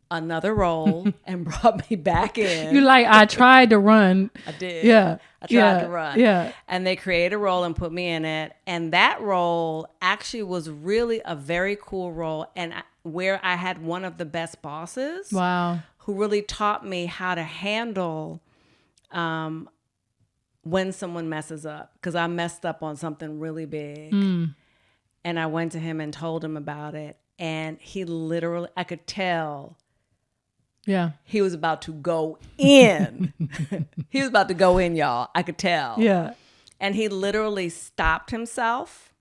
another role and brought me back in. You like, I tried to run. I did. Yeah. I tried to run. Yeah. And they created a role and put me in it. And that role actually was really a very cool role. And where I had one of the best bosses. Wow. Who really taught me how to handle when someone messes up. Because I messed up on something really big. And I went to him and told him about it. And he literally, I could tell... Yeah. He was about to go in. He was about to go in, y'all. I could tell. Yeah. And he literally stopped himself,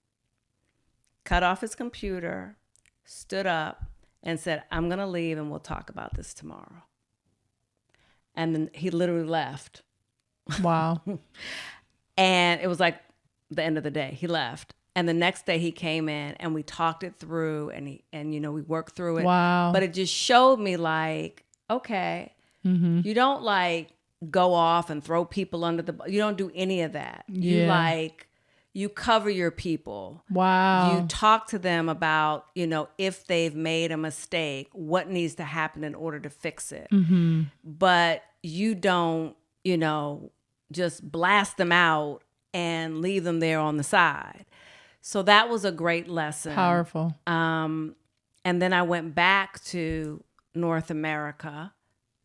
cut off his computer, stood up, and said, I'm going to leave and we'll talk about this tomorrow. And then he literally left. Wow. And it was like the end of the day. He left. And the next day he came in and we talked it through and you know, we worked through it. Wow. But it just showed me like, okay, you don't like go off and throw people under the bus. You don't do any of that. Yeah. You cover your people. Wow. You talk to them about, you know, if they've made a mistake, what needs to happen in order to fix it. But you don't, you know, just blast them out and leave them there on the side. So that was a great lesson. Powerful. And then I went back to North America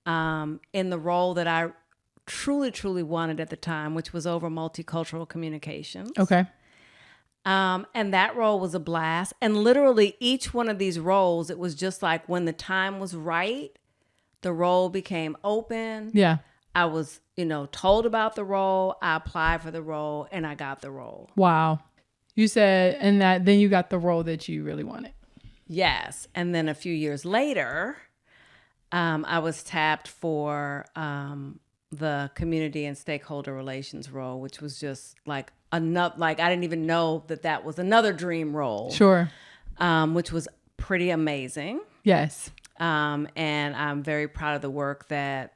in the role that I truly, truly wanted at the time, which was over multicultural communications. Okay. And that role was a blast. And literally each one of these roles, it was just like when the time was right, the role became open. Yeah. I was, you know, told about the role. I applied for the role and I got the role. Wow. You said, and that then you got the role that you really wanted. Yes. And then a few years later, I was tapped for the community and stakeholder relations role, which was just like another, like I didn't even know that was another dream role. Sure. Which was pretty amazing. Yes. And I'm very proud of the work that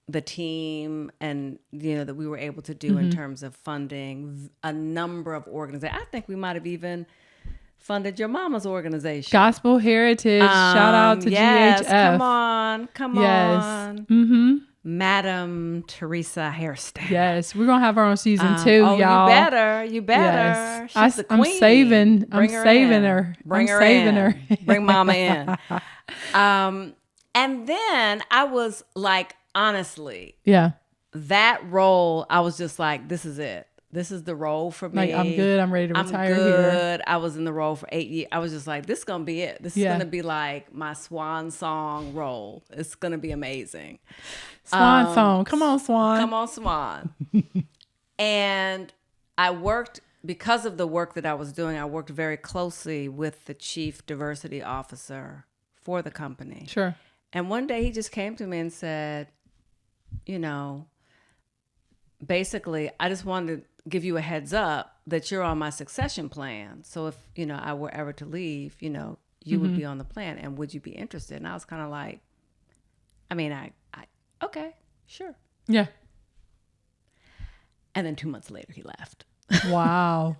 the team and, you know, that we were able to do in terms of funding a number of organizations. I think we might have even funded your mama's organization. Gospel Heritage. Shout out to GHF. Come on. Madam Teresa Hairston. Yes, we're gonna have her on season 2, y'all. You better. Yes. She's the queen. I'm saving her. Bring her in. Bring mama in. And then I was like, honestly, that role, I was just like, this is it. This is the role for me. Like, I'm good. I'm ready to retire here. I was in the role for 8 years. I was just like, this is going to be it. This is going to be like my swan song role. It's going to be amazing. Swan song. Come on, Swan. Come on, Swan. And I worked, because of the work that I was doing, I worked very closely with the chief diversity officer for the company. Sure. And one day he just came to me and said, you know, basically, I just wanted to give you a heads up that you're on my succession plan. So if, you know, I were ever to leave, you know, you would be on the plan, and would you be interested? And I was kind of like, I mean, I okay, sure. Yeah. And then 2 months later, he left. Wow.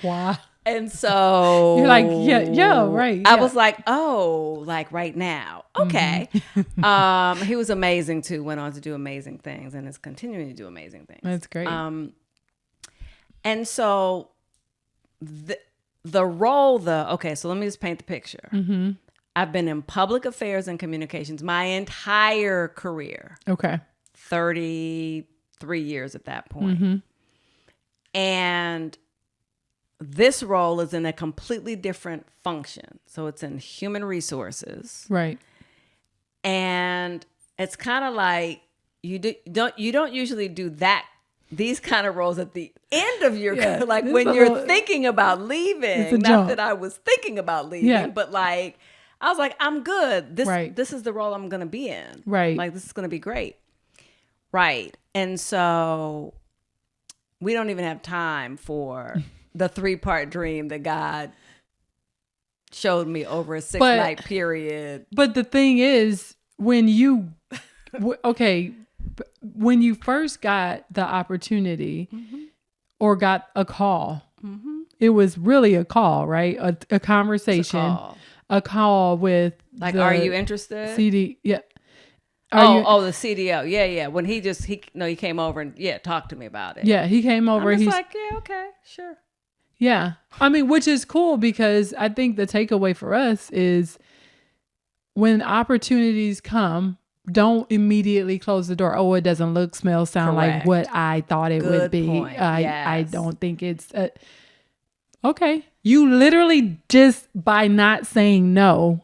Wow. And so you're like, yeah, right. I was like, oh, like right now. Okay. He was amazing too, went on to do amazing things and is continuing to do amazing things. That's great. And so the role, okay, so let me just paint the picture. I've been in public affairs and communications my entire career. Okay. 33 years at that point. And this role is in a completely different function. So it's in human resources. Right. And it's kind of like you don't usually do these kind of roles at the end of your like when you're thinking about leaving. Not that I was thinking about leaving, but like I was like, I'm good. This is the role I'm going to be in. Right. Like this is going to be great. Right. And so we don't even have time for the 3-part dream that God showed me over a 6-night period. But the thing is, when you first got the opportunity or got a call, it was really a call, right? A conversation, a call with like, are you interested? CD, yeah. The CDO, yeah. When he came over and talked to me about it. Yeah, he came over. He's like, yeah, okay, sure. Yeah, I mean, which is cool because I think the takeaway for us is when opportunities come, don't immediately close the door. Oh, it doesn't look, smell, sound like what I thought it would be. Point. I don't think it's okay. You literally just by not saying no,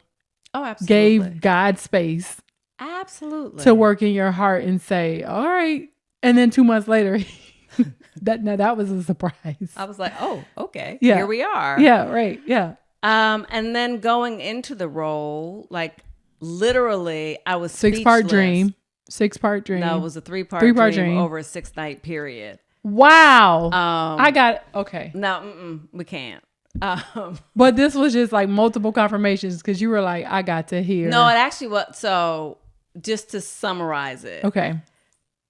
gave God space, to work in your heart and say, all right. And then 2 months later, that was a surprise. I was like, oh, okay, here we are. Yeah, right, yeah. And then going into the role, like. Literally, I was 6-part dream. 6-part dream. No, it was a 3-part dream over a 6-night period. Wow. Okay. No, we can't. But this was just like multiple confirmations because you were like, I got to hear. No, it actually was. So just to summarize it. Okay.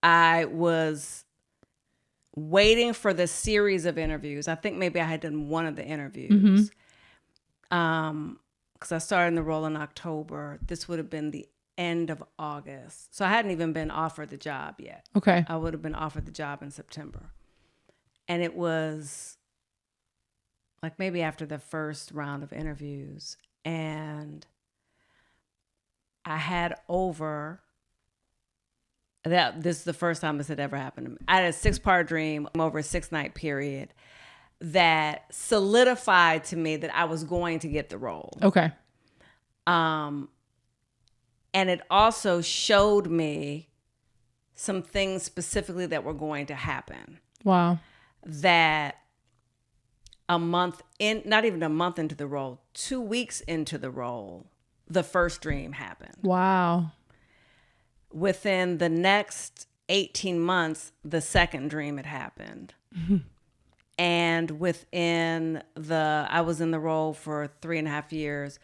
I was waiting for the series of interviews. I think maybe I had done one of the interviews. Because I started in the role in October. This would have been the end of August. So I hadn't even been offered the job yet. Okay. I would have been offered the job in September. And it was like maybe after the first round of interviews. And I had this is the first time this had ever happened to me. I had a 6-part dream over a 6-night period that solidified to me that I was going to get the role. Okay. And it also showed me some things specifically that were going to happen. Wow. That not even a month into the role, 2 weeks into the role, the first dream happened. Wow. Within the next 18 months, the second dream had happened. And I was in the role for 3.5 years.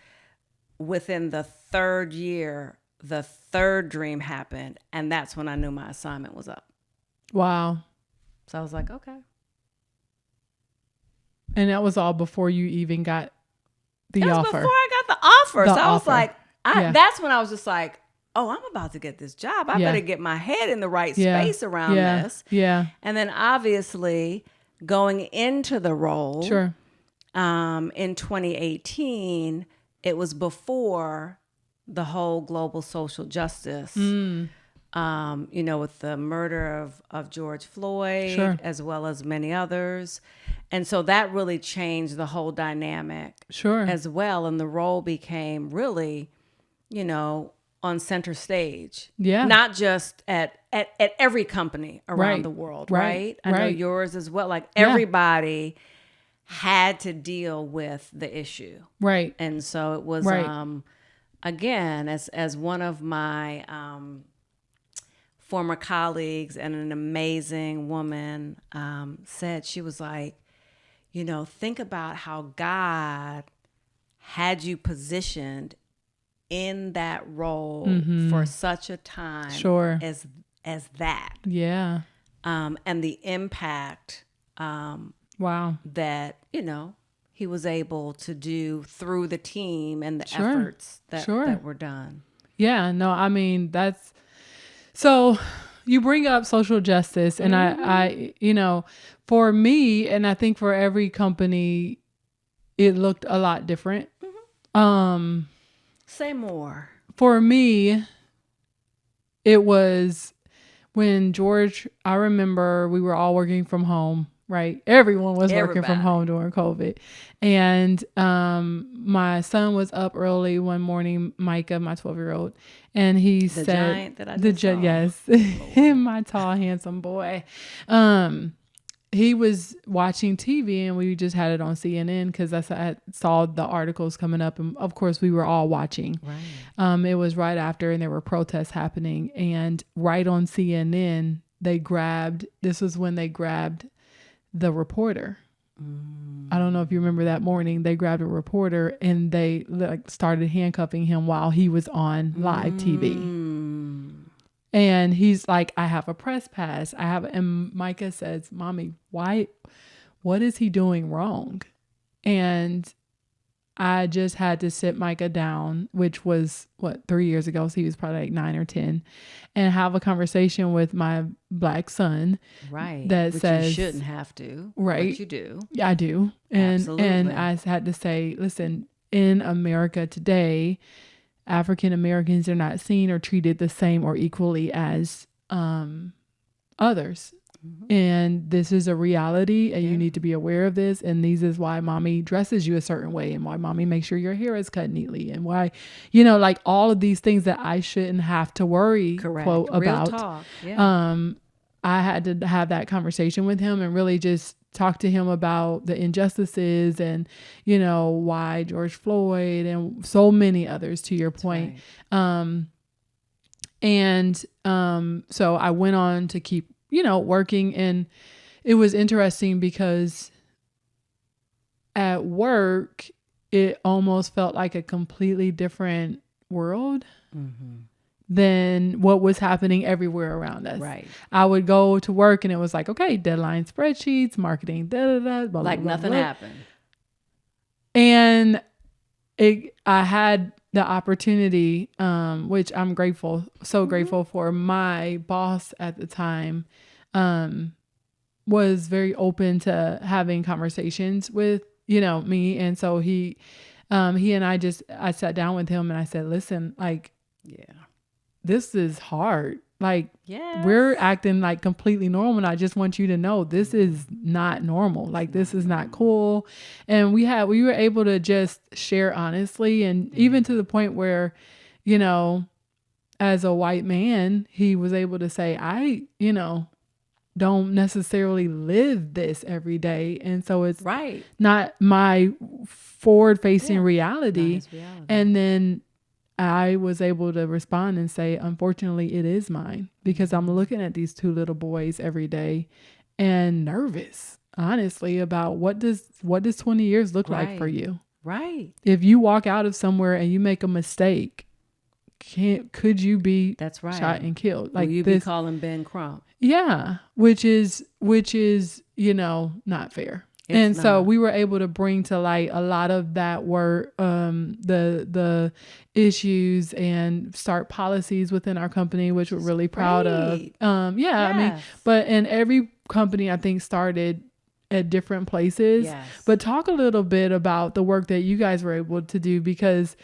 Within the 3rd year, the 3rd dream happened. And that's when I knew my assignment was up. Wow. So I was like, okay. And that was all before you even got the offer. Before I got the offer. I was like, that's when I was just like, oh, I'm about to get this job. I better get my head in the right space around this. Yeah. And then obviously going into the role, in 2018, it was before the whole global social justice, with the murder of George Floyd, as well as many others. And so that really changed the whole dynamic as well. And the role became really, on center stage. Yeah. Not just at every company around the world, right? I know yours as well. Like everybody had to deal with the issue. Right. And so it was, again, as one of my former colleagues and an amazing woman said, she was like, think about how God had you positioned in that role for such a time as that. Yeah. And the impact that, he was able to do through the team and the efforts that were done. Yeah, no, I mean, so you bring up social justice and I for me, and I think for every company, it looked a lot different. Say more. For me, it was when I remember we were all working from home right? Everyone was working from Everybody. home during COVID. And my son was up early one morning, Micah, my 12-year-old, and he The said, giant that I just saw. yes, my tall, handsome boy. He was watching TV and we just had it on CNN because I saw the articles coming up. And of course, we were all watching. Right. It was right after and there were protests happening. And right on CNN, this was when they grabbed the reporter. I don't know if you remember that morning. They grabbed a reporter and they started handcuffing him while he was on live TV. And he's like, I have a press pass. And Micah says, Mommy, what is he doing wrong? And I just had to sit Micah down, which was 3 years ago. So he was probably like 9 or 10, and have a conversation with my Black son. Right. That Which says, you shouldn't have to. Right. But you do. Yeah, I do. Absolutely. And I had to say, listen, in America today, African Americans are not seen or treated the same or equally as others. And this is a reality and you need to be aware of this. And this is why mommy dresses you a certain way and why mommy makes sure your hair is cut neatly and why, like all of these things that I shouldn't have to worry, quote, Real about. talk. Yeah. I had to have that conversation with him and really just talk to him about the injustices and, why George Floyd and so many others, to your point. Right. So I went on to keep, working, and it was interesting because at work, it almost felt like a completely different world. Than what was happening everywhere around us. Right. I would go to work and it was like, okay, deadline spreadsheets, marketing, like nothing happened. And I had the opportunity, which I'm grateful for. My boss at the time was very open to having conversations with, me. And so he and I sat down with him and I said, listen, this is hard. We're acting like completely normal. And I just want you to know this is not normal. This is not cool. And we were able to just share honestly. And even to the point where, as a white man, he was able to say, I don't necessarily live this every day. And so it's not my forward facing reality. And then I was able to respond and say, unfortunately, it is mine, because I'm looking at these two little boys every day and nervous, honestly, about what does 20 years look like for you? Right. If you walk out of somewhere and you make a mistake, could you be shot and killed? Will you be calling Ben Crump? Yeah. Which is, not fair. So we were able to bring to light a lot of that work, the issues, and start policies within our company, which we're really proud of. And every company I think started at different places. Yes. But talk a little bit about the work that you guys were able to do, because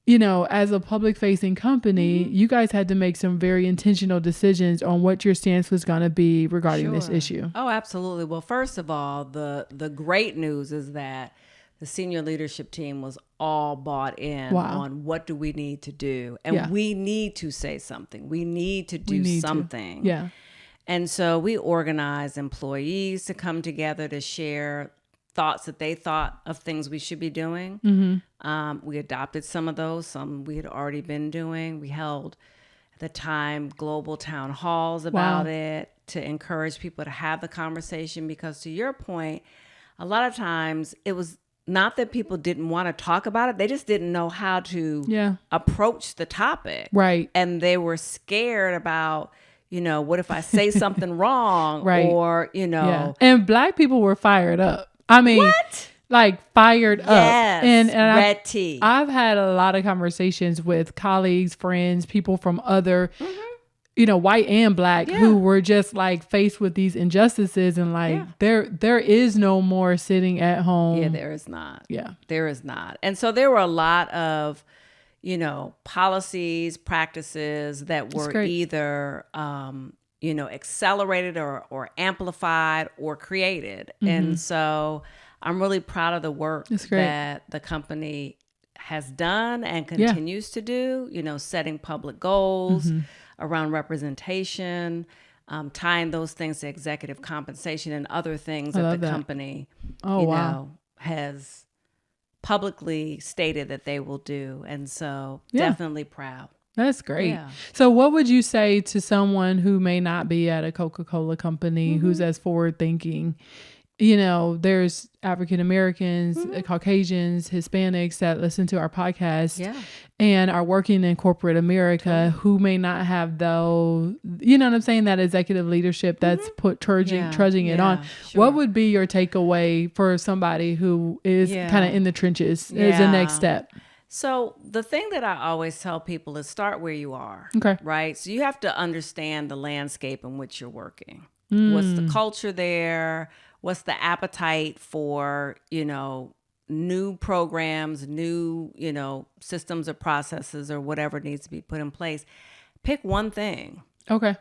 as a public facing company, you guys had to make some very intentional decisions on what your stance was going to be regarding this issue. Oh, absolutely. Well, first of all, the great news is that the senior leadership team was all bought in on what do we need to do. And we need to say something. We need to do something. Yeah. And so we organized employees to come together to share thoughts that they thought of things we should be doing. We adopted some of those, some we had already been doing. We held, at the time, global town halls about it to encourage people to have the conversation, because to your point, a lot of times it was not that people didn't want to talk about it. They just didn't know how to approach the topic. Right. And they were scared about, what if I say something wrong? Right. Or, And Black people were fired up. I mean, fired up. And red tea. I've had a lot of conversations with colleagues, friends, people from other, white and Black, who were just faced with these injustices, and there is no more sitting at home. Yeah, there is not. Yeah, there is not. And so there were a lot of, policies, practices that were either, accelerated or amplified or created. And so I'm really proud of the work that the company has done and continues to do, setting public goals around representation, tying those things to executive compensation and other things that the company, has publicly stated that they will do. And so definitely proud. That's great. Yeah. So what would you say to someone who may not be at a Coca-Cola company who's as forward thinking? There's African Americans, Caucasians, Hispanics that listen to our podcast and are working in corporate America who may not have those, that executive leadership that's trudging it on. Sure. What would be your takeaway for somebody who is kind of in the trenches as a next step? So the thing that I always tell people is start where you are. Okay. Right. So you have to understand the landscape in which you're working. What's the culture there? What's the appetite for, new programs, new, systems or processes or whatever needs to be put in place. Pick one thing. Okay.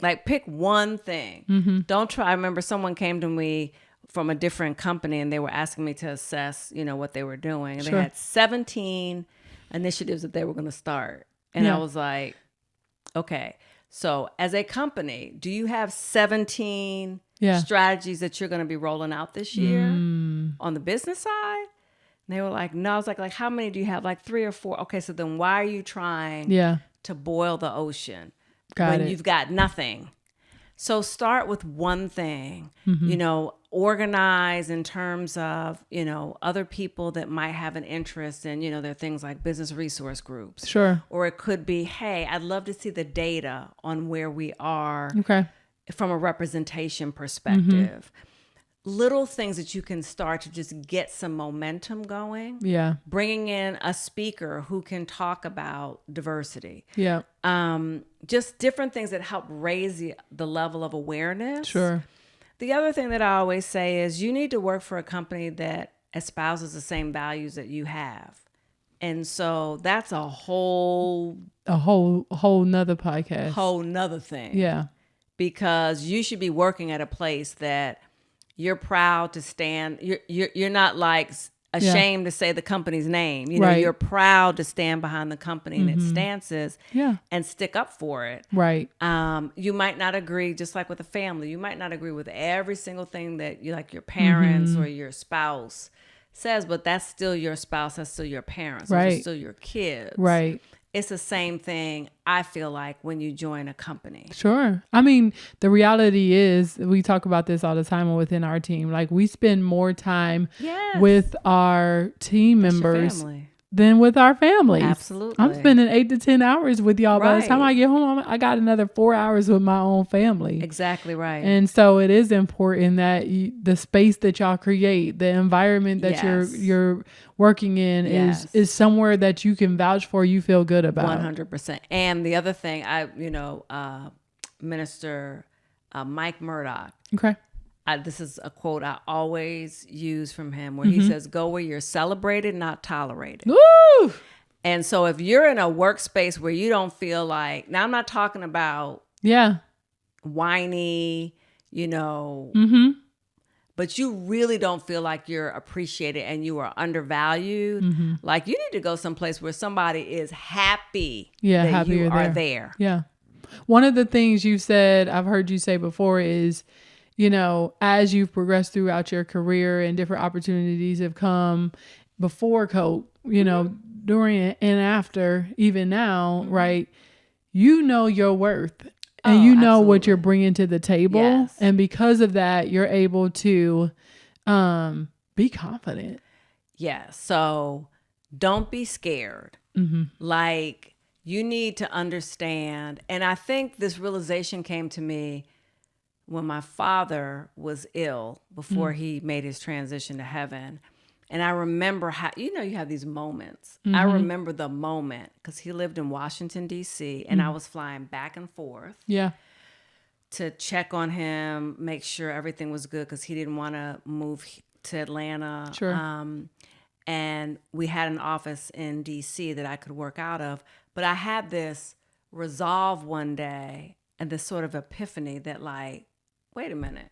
Like pick one thing. Don't try. I remember someone came to me from a different company and they were asking me to assess, what they were doing. And they had 17 initiatives that they were going to start. And I was like, okay, so as a company, do you have 17 strategies that you're going to be rolling out this year on the business side? And they were like, no. I was like, how many do you have? Like 3 or 4. Okay, so then why are you trying to boil the ocean when you've got nothing? So start with one thing, organize in terms of, other people that might have an interest in, there are things like business resource groups. Sure. Or it could be, hey, I'd love to see the data on where we are from a representation perspective. Little things that you can start to just get some momentum going. Yeah. Bringing in a speaker who can talk about diversity. Yeah. Just different things that help raise the level of awareness. Sure. The other thing that I always say is you need to work for a company that espouses the same values that you have. And so that's a whole nother podcast. Whole nother thing. Yeah. Because you should be working at a place that you're proud to stand. You're not like ashamed to say the company's name. You're proud to stand behind the company and its stances and stick up for it. Right. You might not agree, just like with a family, you might not agree with every single thing that your parents or your spouse says, but that's still your spouse, that's still your parents, those are still your kids. Right. It's the same thing, I feel like, when you join a company. Sure. I mean, the reality is, we talk about this all the time within our team. Like, we spend more time with our team members than with our families. Absolutely. I'm spending 8 to 10 hours with y'all. By the time I get home, I got another 4 hours with my own family. Exactly right. And so it is important that the space that y'all create, the environment that you're working in is somewhere that you can vouch for, you feel good about. 100%. And the other thing, Minister Mike Murdoch. Okay. This is a quote I always use from him where he says, go where you're celebrated, not tolerated. Woo! And so if you're in a workspace where you don't feel like, now I'm not talking about whiny, but you really don't feel like you're appreciated and you are undervalued, like you need to go someplace where somebody is happy that you are there. Yeah. One of the things you said, I've heard you say before is, as you've progressed throughout your career and different opportunities have come before Coke, during and after, even now, right? You know your worth and absolutely. What you're bringing to the table. Yes. And because of that, you're able to be confident. Yeah. So don't be scared. Like, you need to understand. And I think this realization came to me when my father was ill before he made his transition to heaven. And I remember how, you have these moments. I remember the moment because he lived in Washington, D.C. and I was flying back and forth to check on him, make sure everything was good because he didn't want to move to Atlanta. Sure. And we had an office in D.C. that I could work out of. But I had this resolve one day. and this sort of epiphany that like, wait a minute.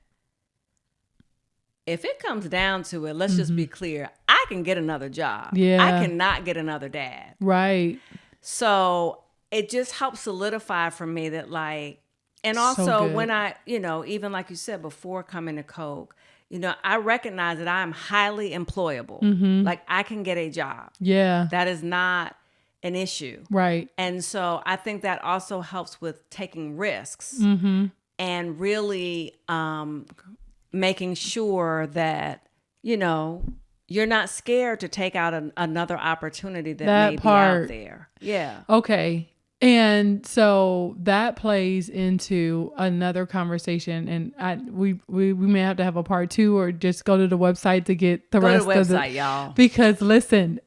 If it comes down to it, let's just be clear. I can get another job. Yeah. I cannot get another dad. Right. So it just helped solidify for me that like, and also when I, even like you said, before coming to Coke, I recognize that I am highly employable. Like I can get a job. Yeah. That is not an issue. Right. And so I think that also helps with taking risks and really making sure that, you're not scared to take out another opportunity that may be out there. Yeah. Okay. And so that plays into another conversation, and we may have to have a part 2 or just go to the website to get the rest of the website, y'all. Because listen,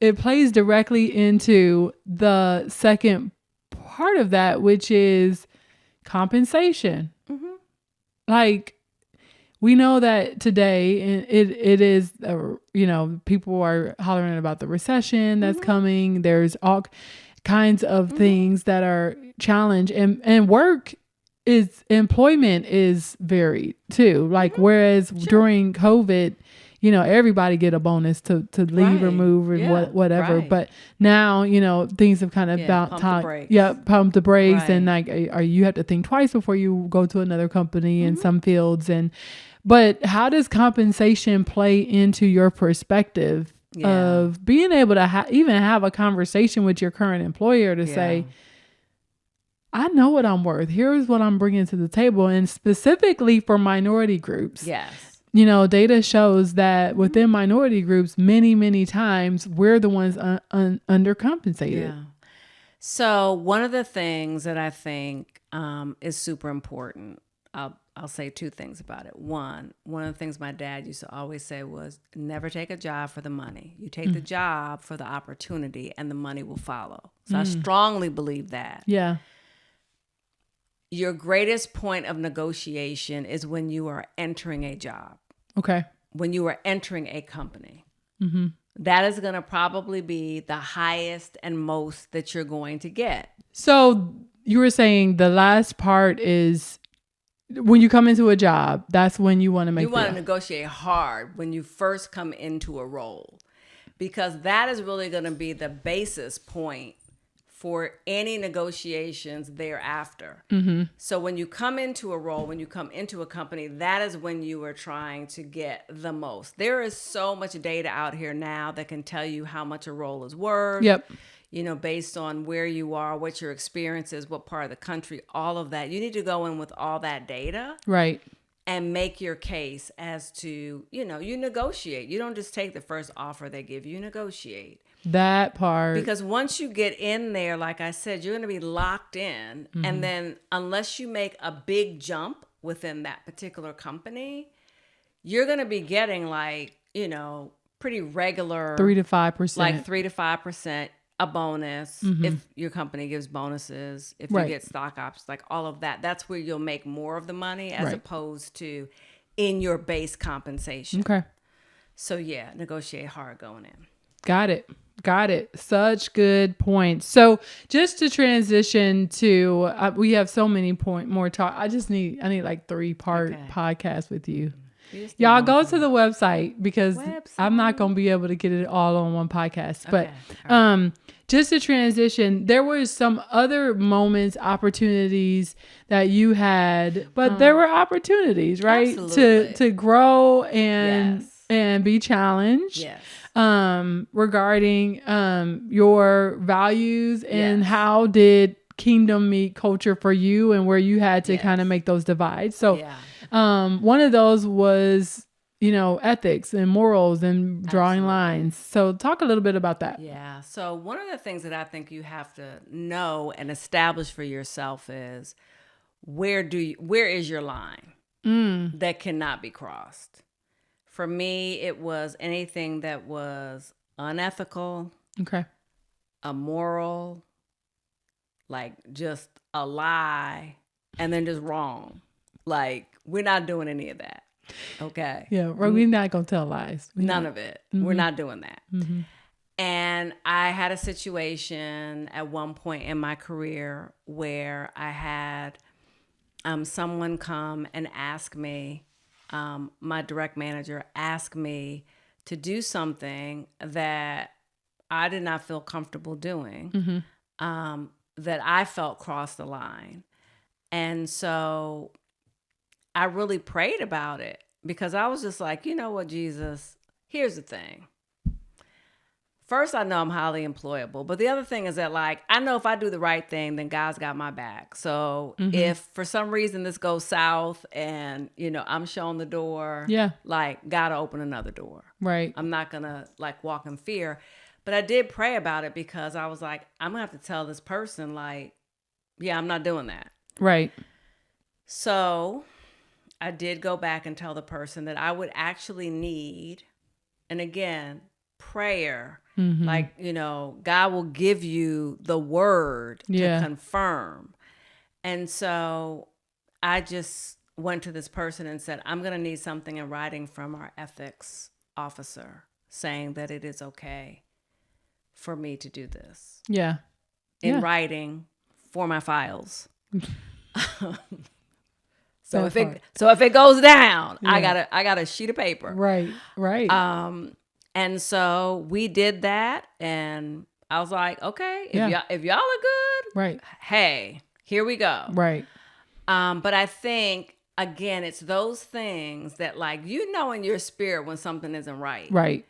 it plays directly into the second part of that, which is compensation. Like, we know that today it is, people are hollering about the recession that's coming. There's all kinds of things that are challenged, and employment is varied too. Like, whereas during COVID, everybody get a bonus to leave or move or whatever. Right. But now, things have kind of pumped the brakes. Right. And like, you have to think twice before you go to another company in some fields. But how does compensation play into your perspective of being able to even have a conversation with your current employer to say, I know what I'm worth. Here's what I'm bringing to the table. And specifically for minority groups. Yes. Data shows that within minority groups, many, many times we're the ones undercompensated. Yeah. So one of the things that I think is super important, I'll say 2 things about it. One of the things my dad used to always say was, never take a job for the money. You take the job for the opportunity, and the money will follow. So I strongly believe that. Yeah. Your greatest point of negotiation is when you are entering a job. Okay. When you are entering a company. That is going to probably be the highest and most that you're going to get. So you were saying the last part is when you come into a job, that's when you want to make You want to negotiate hard when you first come into a role, because that is really going to be the basis point for any negotiations thereafter. So when you come into a role, when you come into a company, that is when you are trying to get the most. There is so much data out here now that can tell you how much a role is worth. Yep. Based on where you are, what your experience is, what part of the country, all of that. You need to go in with all that data. Right. And make your case as to, you negotiate. You don't just take the first offer they give you, negotiate. That part. Because once you get in there, like I said, you're going to be locked in. And then unless you make a big jump within that particular company, you're going to be getting like, pretty regular 3 to 5%. Like 3 to 5%, a bonus if your company gives bonuses, if you get stock options, like all of that. That's where you'll make more of the money as opposed to in your base compensation. Okay. So negotiate hard going in. Got it. Such good points. So just to transition to, we have so many more talk. I need like 3-part podcast with you. Y'all go to the website because I'm not going to be able to get it all on one podcast. But just to transition, there were some other moments, opportunities that you had, but there were opportunities, right? Absolutely. To grow and be challenged. Yes. Regarding your values and how did Kingdom meet culture for you and where you had to kind of make those divides. So one of those was, ethics and morals and drawing lines. So talk a little bit about that. Yeah. So one of the things that I think you have to know and establish for yourself is where is your line that cannot be crossed? For me, it was anything that was unethical, immoral, like just a lie, and then just wrong. Like, we're not doing any of that. Okay. Yeah. We're not going to tell lies. None of it. We're not doing that. And I had a situation at one point in my career where I had someone come and ask me, my direct manager asked me to do something that I did not feel comfortable doing, that I felt crossed the line. And so I really prayed about it because I was just like, you know what, Jesus, here's the thing. First, I know I'm highly employable, but the other thing is that, like, I know if I do the right thing, then God's got my back. So if for some reason this goes south and, you know, I'm shown the door, like, gotta open another door. Right. I'm not gonna, like, walk in fear. But I did pray about it because I was like, I'm gonna have to tell this person, like, yeah, I'm not doing that. Right. So I did go back and tell the person that I would actually need, and again, prayer. Like, you know, God will give you the word to confirm. And so I just went to this person and said, I'm going to need something in writing from our ethics officer saying that it is okay for me to do this. Yeah. In writing for my files. So if it goes down, I got a sheet of paper. Right. And so we did that, and I was like, okay, if y'all are good, right. Hey, here we go. Right. But I think again, it's those things that, like, you know, in your spirit when something isn't right. Right.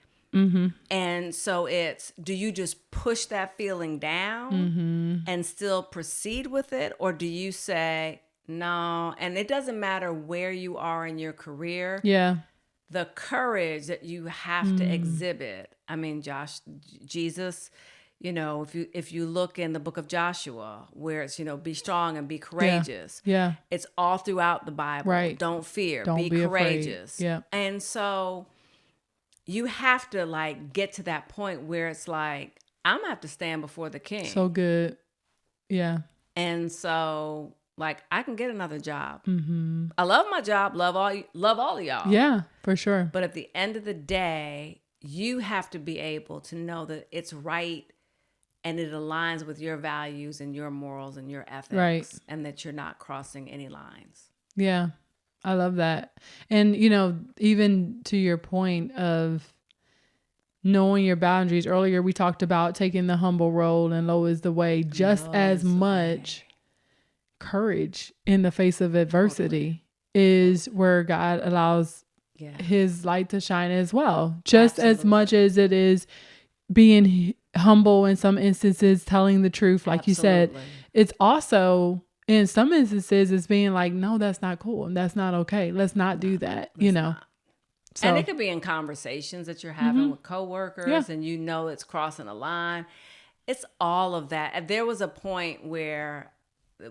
And so it's, do you just push that feeling down and still proceed with it? Or do you say, no, and it doesn't matter where you are in your career. Yeah. The courage that you have to exhibit. I mean, Jesus, you know, if you look in the book of Joshua, where it's, you know, be strong and be courageous. Yeah. It's all throughout the Bible. Right. Don't fear. Don't be courageous. Afraid. Yeah. And so you have to, like, get to that point where it's like, I'm gonna have to stand before the king. So good. Yeah. And so, like, I can get another job. I love my job. Love all of y'all. Yeah, for sure. But at the end of the day, you have to be able to know that it's right and it aligns with your values and your morals and your ethics. Right. And that you're not crossing any lines. Yeah, I love that. And, you know, even to your point of knowing your boundaries, earlier we talked about taking the humble road and low is the way, just as much courage in the face of adversity is where God allows his light to shine as well. Just as much as it is being humble in some instances, telling the truth, like you said, it's also in some instances it's being like, no, that's not cool. And that's not okay. Let's not do that, you know? So, and it could be in conversations that you're having with coworkers and you know it's crossing a line. It's all of that. And there was a point where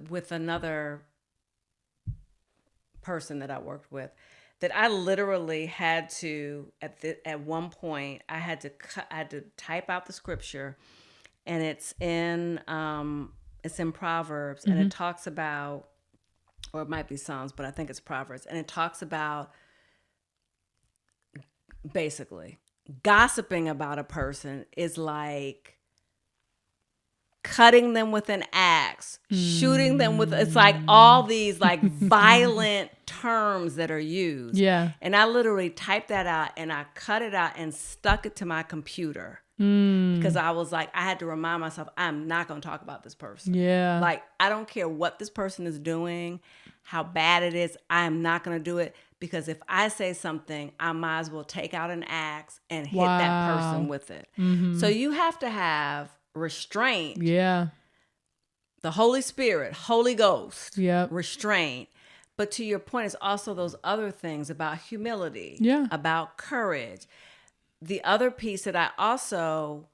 with another person that I worked with, that I literally had to, at one point, I had to type out the scripture, and it's in Proverbs, and it talks about, or it might be Psalms, but I think it's Proverbs, and it talks about basically gossiping about a person is like cutting them with an axe, shooting them with, it's like all these like violent terms that are used. Yeah. And I literally typed that out and I cut it out and stuck it to my computer. Because I was like, I had to remind myself, I'm not going to talk about this person. Yeah. Like, I don't care what this person is doing, how bad it is. I am not going to do it, because if I say something, I might as well take out an axe and hit that person with it. So you have to have restraint. Yeah. The Holy Spirit, Holy Ghost. Yep. Restraint. But to your point, it's also those other things about humility. Yeah. About courage. The other piece that I also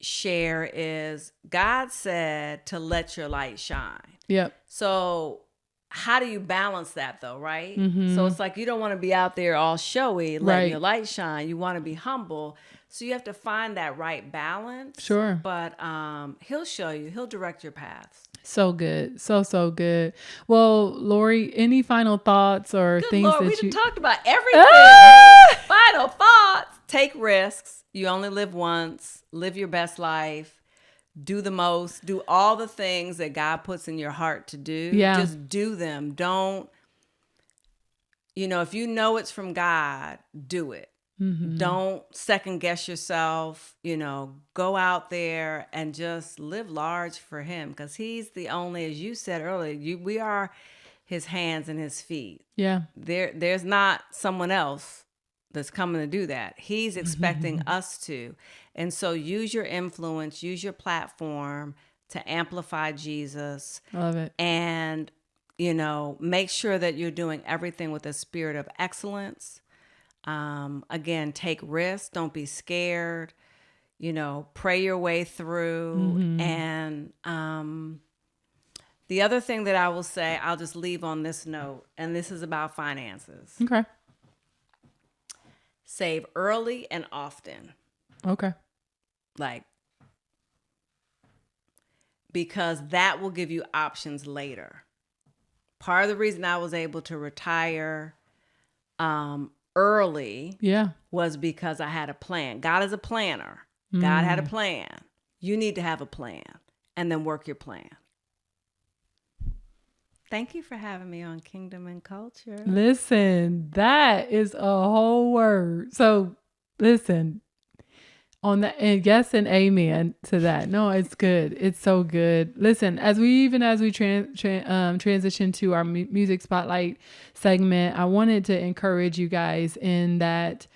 share is God said to let your light shine. Yep. So how do you balance that though, right? So it's like you don't want to be out there all showy, letting your light shine. You want to be humble. So you have to find that right balance. Sure. But he'll show you. He'll direct your paths. So good. So good. Well, Lori, any final thoughts or Good things Lord, that we you talked about everything. Final thoughts. take risks. You only live once. Live your best life. Do the most. Do all the things that God puts in your heart to do. Yeah. Just do them. Don't, if you know it's from God, do it. Mm-hmm. Don't second guess yourself. Go out there and just live large for him, because he's the only, as you said earlier, we are his hands and his feet. Yeah. There's not someone else that's coming to do that. He's expecting us to. And so use your influence, use your platform to amplify Jesus. I love it. And, make sure that you're doing everything with a spirit of excellence. Again, take risks. Don't be scared. Pray your way through. And the other thing that I will say, I'll just leave on this note, and this is about finances. Okay. Save early and often. Okay. Because that will give you options later. Part of the reason I was able to retire early was because I had a plan. God is a planner. God had a plan. You need to have a plan and then work your plan. Thank you for having me on Kingdom and Culture. Listen, that is a whole word. So listen, on that, and yes and amen to that. No, it's good. It's so good. Listen, as we transition to our music spotlight segment, I wanted to encourage you guys in that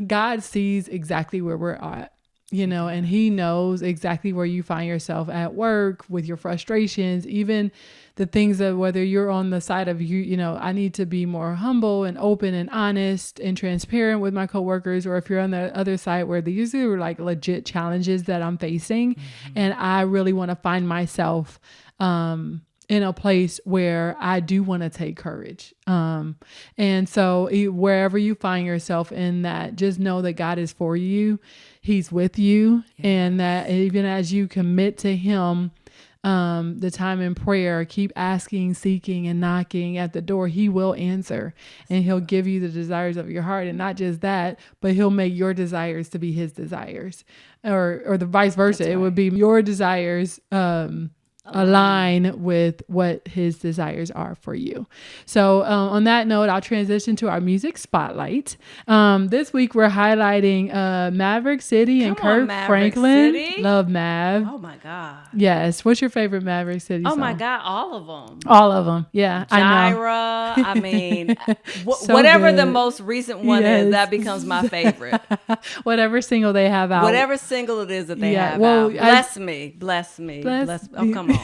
God sees exactly where we're at. And he knows exactly where you find yourself at work with your frustrations, even the things that whether you're on the side of I need to be more humble and open and honest and transparent with my coworkers, or if you're on the other side where these are like legit challenges that I'm facing, and I really want to find myself in a place where I do want to take courage. And so wherever you find yourself in that, just know that God is for you. He's with you. Yes. And that even as you commit to him, the time in prayer, keep asking, seeking, and knocking at the door, he will answer, and he'll give you the desires of your heart. And not just that, but he'll make your desires to be his desires, or the vice versa. Right. It would be your desires, align with what his desires are for you. So on that note, I'll transition to our music spotlight. This week we're highlighting Maverick City and Kirk Franklin. City? Love Mav. Oh my God. Yes. What's your favorite Maverick City song? Oh my God, all of them. All of them. Yeah. Gyra. I mean, so whatever good. The most recent one is, that becomes my favorite. Whatever single they have out. Whatever single it is that they have out. Bless me. Oh, come on.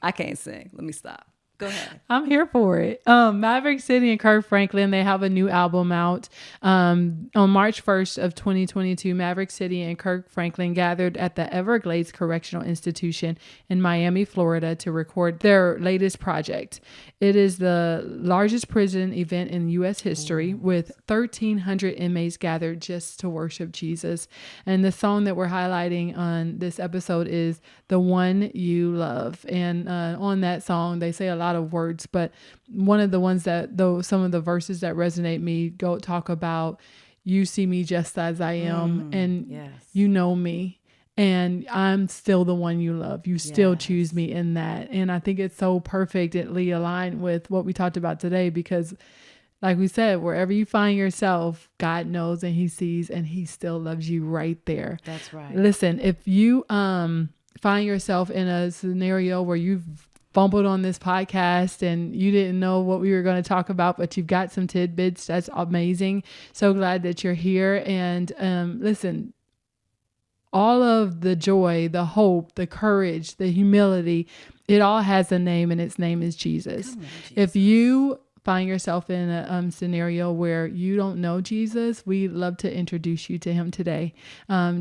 I can't sing. Let me stop. Go ahead. I'm here for it. Maverick City and Kirk Franklin, they have a new album out. On March 1st of 2022, Maverick City and Kirk Franklin gathered at the Everglades Correctional Institution in Miami, Florida to record their latest project. It is the largest prison event in U.S. history, with 1,300 inmates gathered just to worship Jesus. And the song that we're highlighting on this episode is The One You Love. And on that song, they say a lot of words, but one of the ones that, though, some of the verses that resonate me go talk about, you see me just as I am, and yes. You know me, and I'm still the one you love. You still yes. choose me in that. And I think it's so perfectly aligned with what we talked about today, because like we said, wherever you find yourself, God knows and he sees, and he still loves you right there. That's right. Listen, if you find yourself in a scenario where you've fumbled on this podcast and you didn't know what we were going to talk about, but you've got some tidbits, that's amazing. So glad that you're here. And listen, all of the joy, the hope, the courage, the humility, it all has a name, and its name is Jesus. On, Jesus. If you find yourself in a scenario where you don't know Jesus, we'd love to introduce you to him today.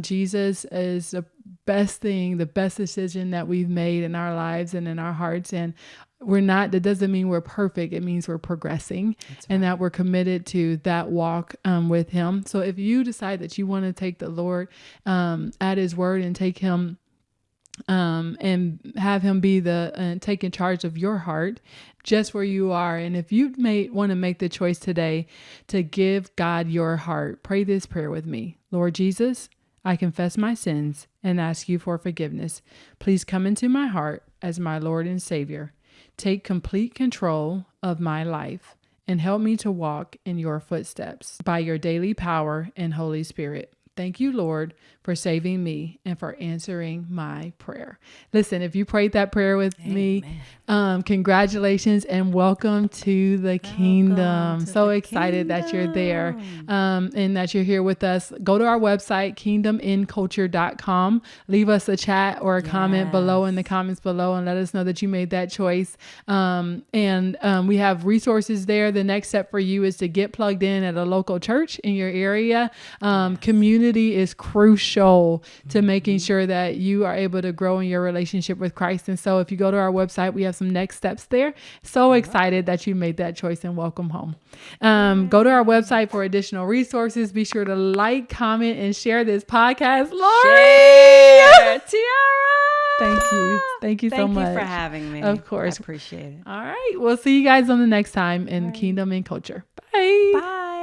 Jesus is the best thing, the best decision that we've made in our lives and in our hearts. And that doesn't mean we're perfect. It means we're progressing. Right. And that we're committed to that walk with him. So if you decide that you want to take the Lord at his word and take him and have him be the taking charge of your heart just where you are. And if you may want to make the choice today to give God your heart, pray this prayer with me. Lord Jesus, I confess my sins and ask you for forgiveness. Please come into my heart as my Lord and Savior. Take complete control of my life and help me to walk in your footsteps by your daily power and Holy Spirit. Thank you, Lord, for saving me and for answering my prayer. Listen, if you prayed that prayer with me, congratulations and welcome to the kingdom. So excited that you're there and that you're here with us. Go to our website, kingdominculture.com. Leave us a chat or a comment below in the comments below and let us know that you made that choice. We have resources there. The next step for you is to get plugged in at a local church in your area. Community is crucial to making sure that you are able to grow in your relationship with Christ. And so if you go to our website, we have some next steps there. So excited that you made that choice and welcome home. Go to our website for additional resources. Be sure to like, comment, and share this podcast. Lori! Tiara! Thank you. Thank you so much. Thank you for having me. Of course. I appreciate it. All right. We'll see you guys on the next time in Kingdom and Culture. Bye. Bye.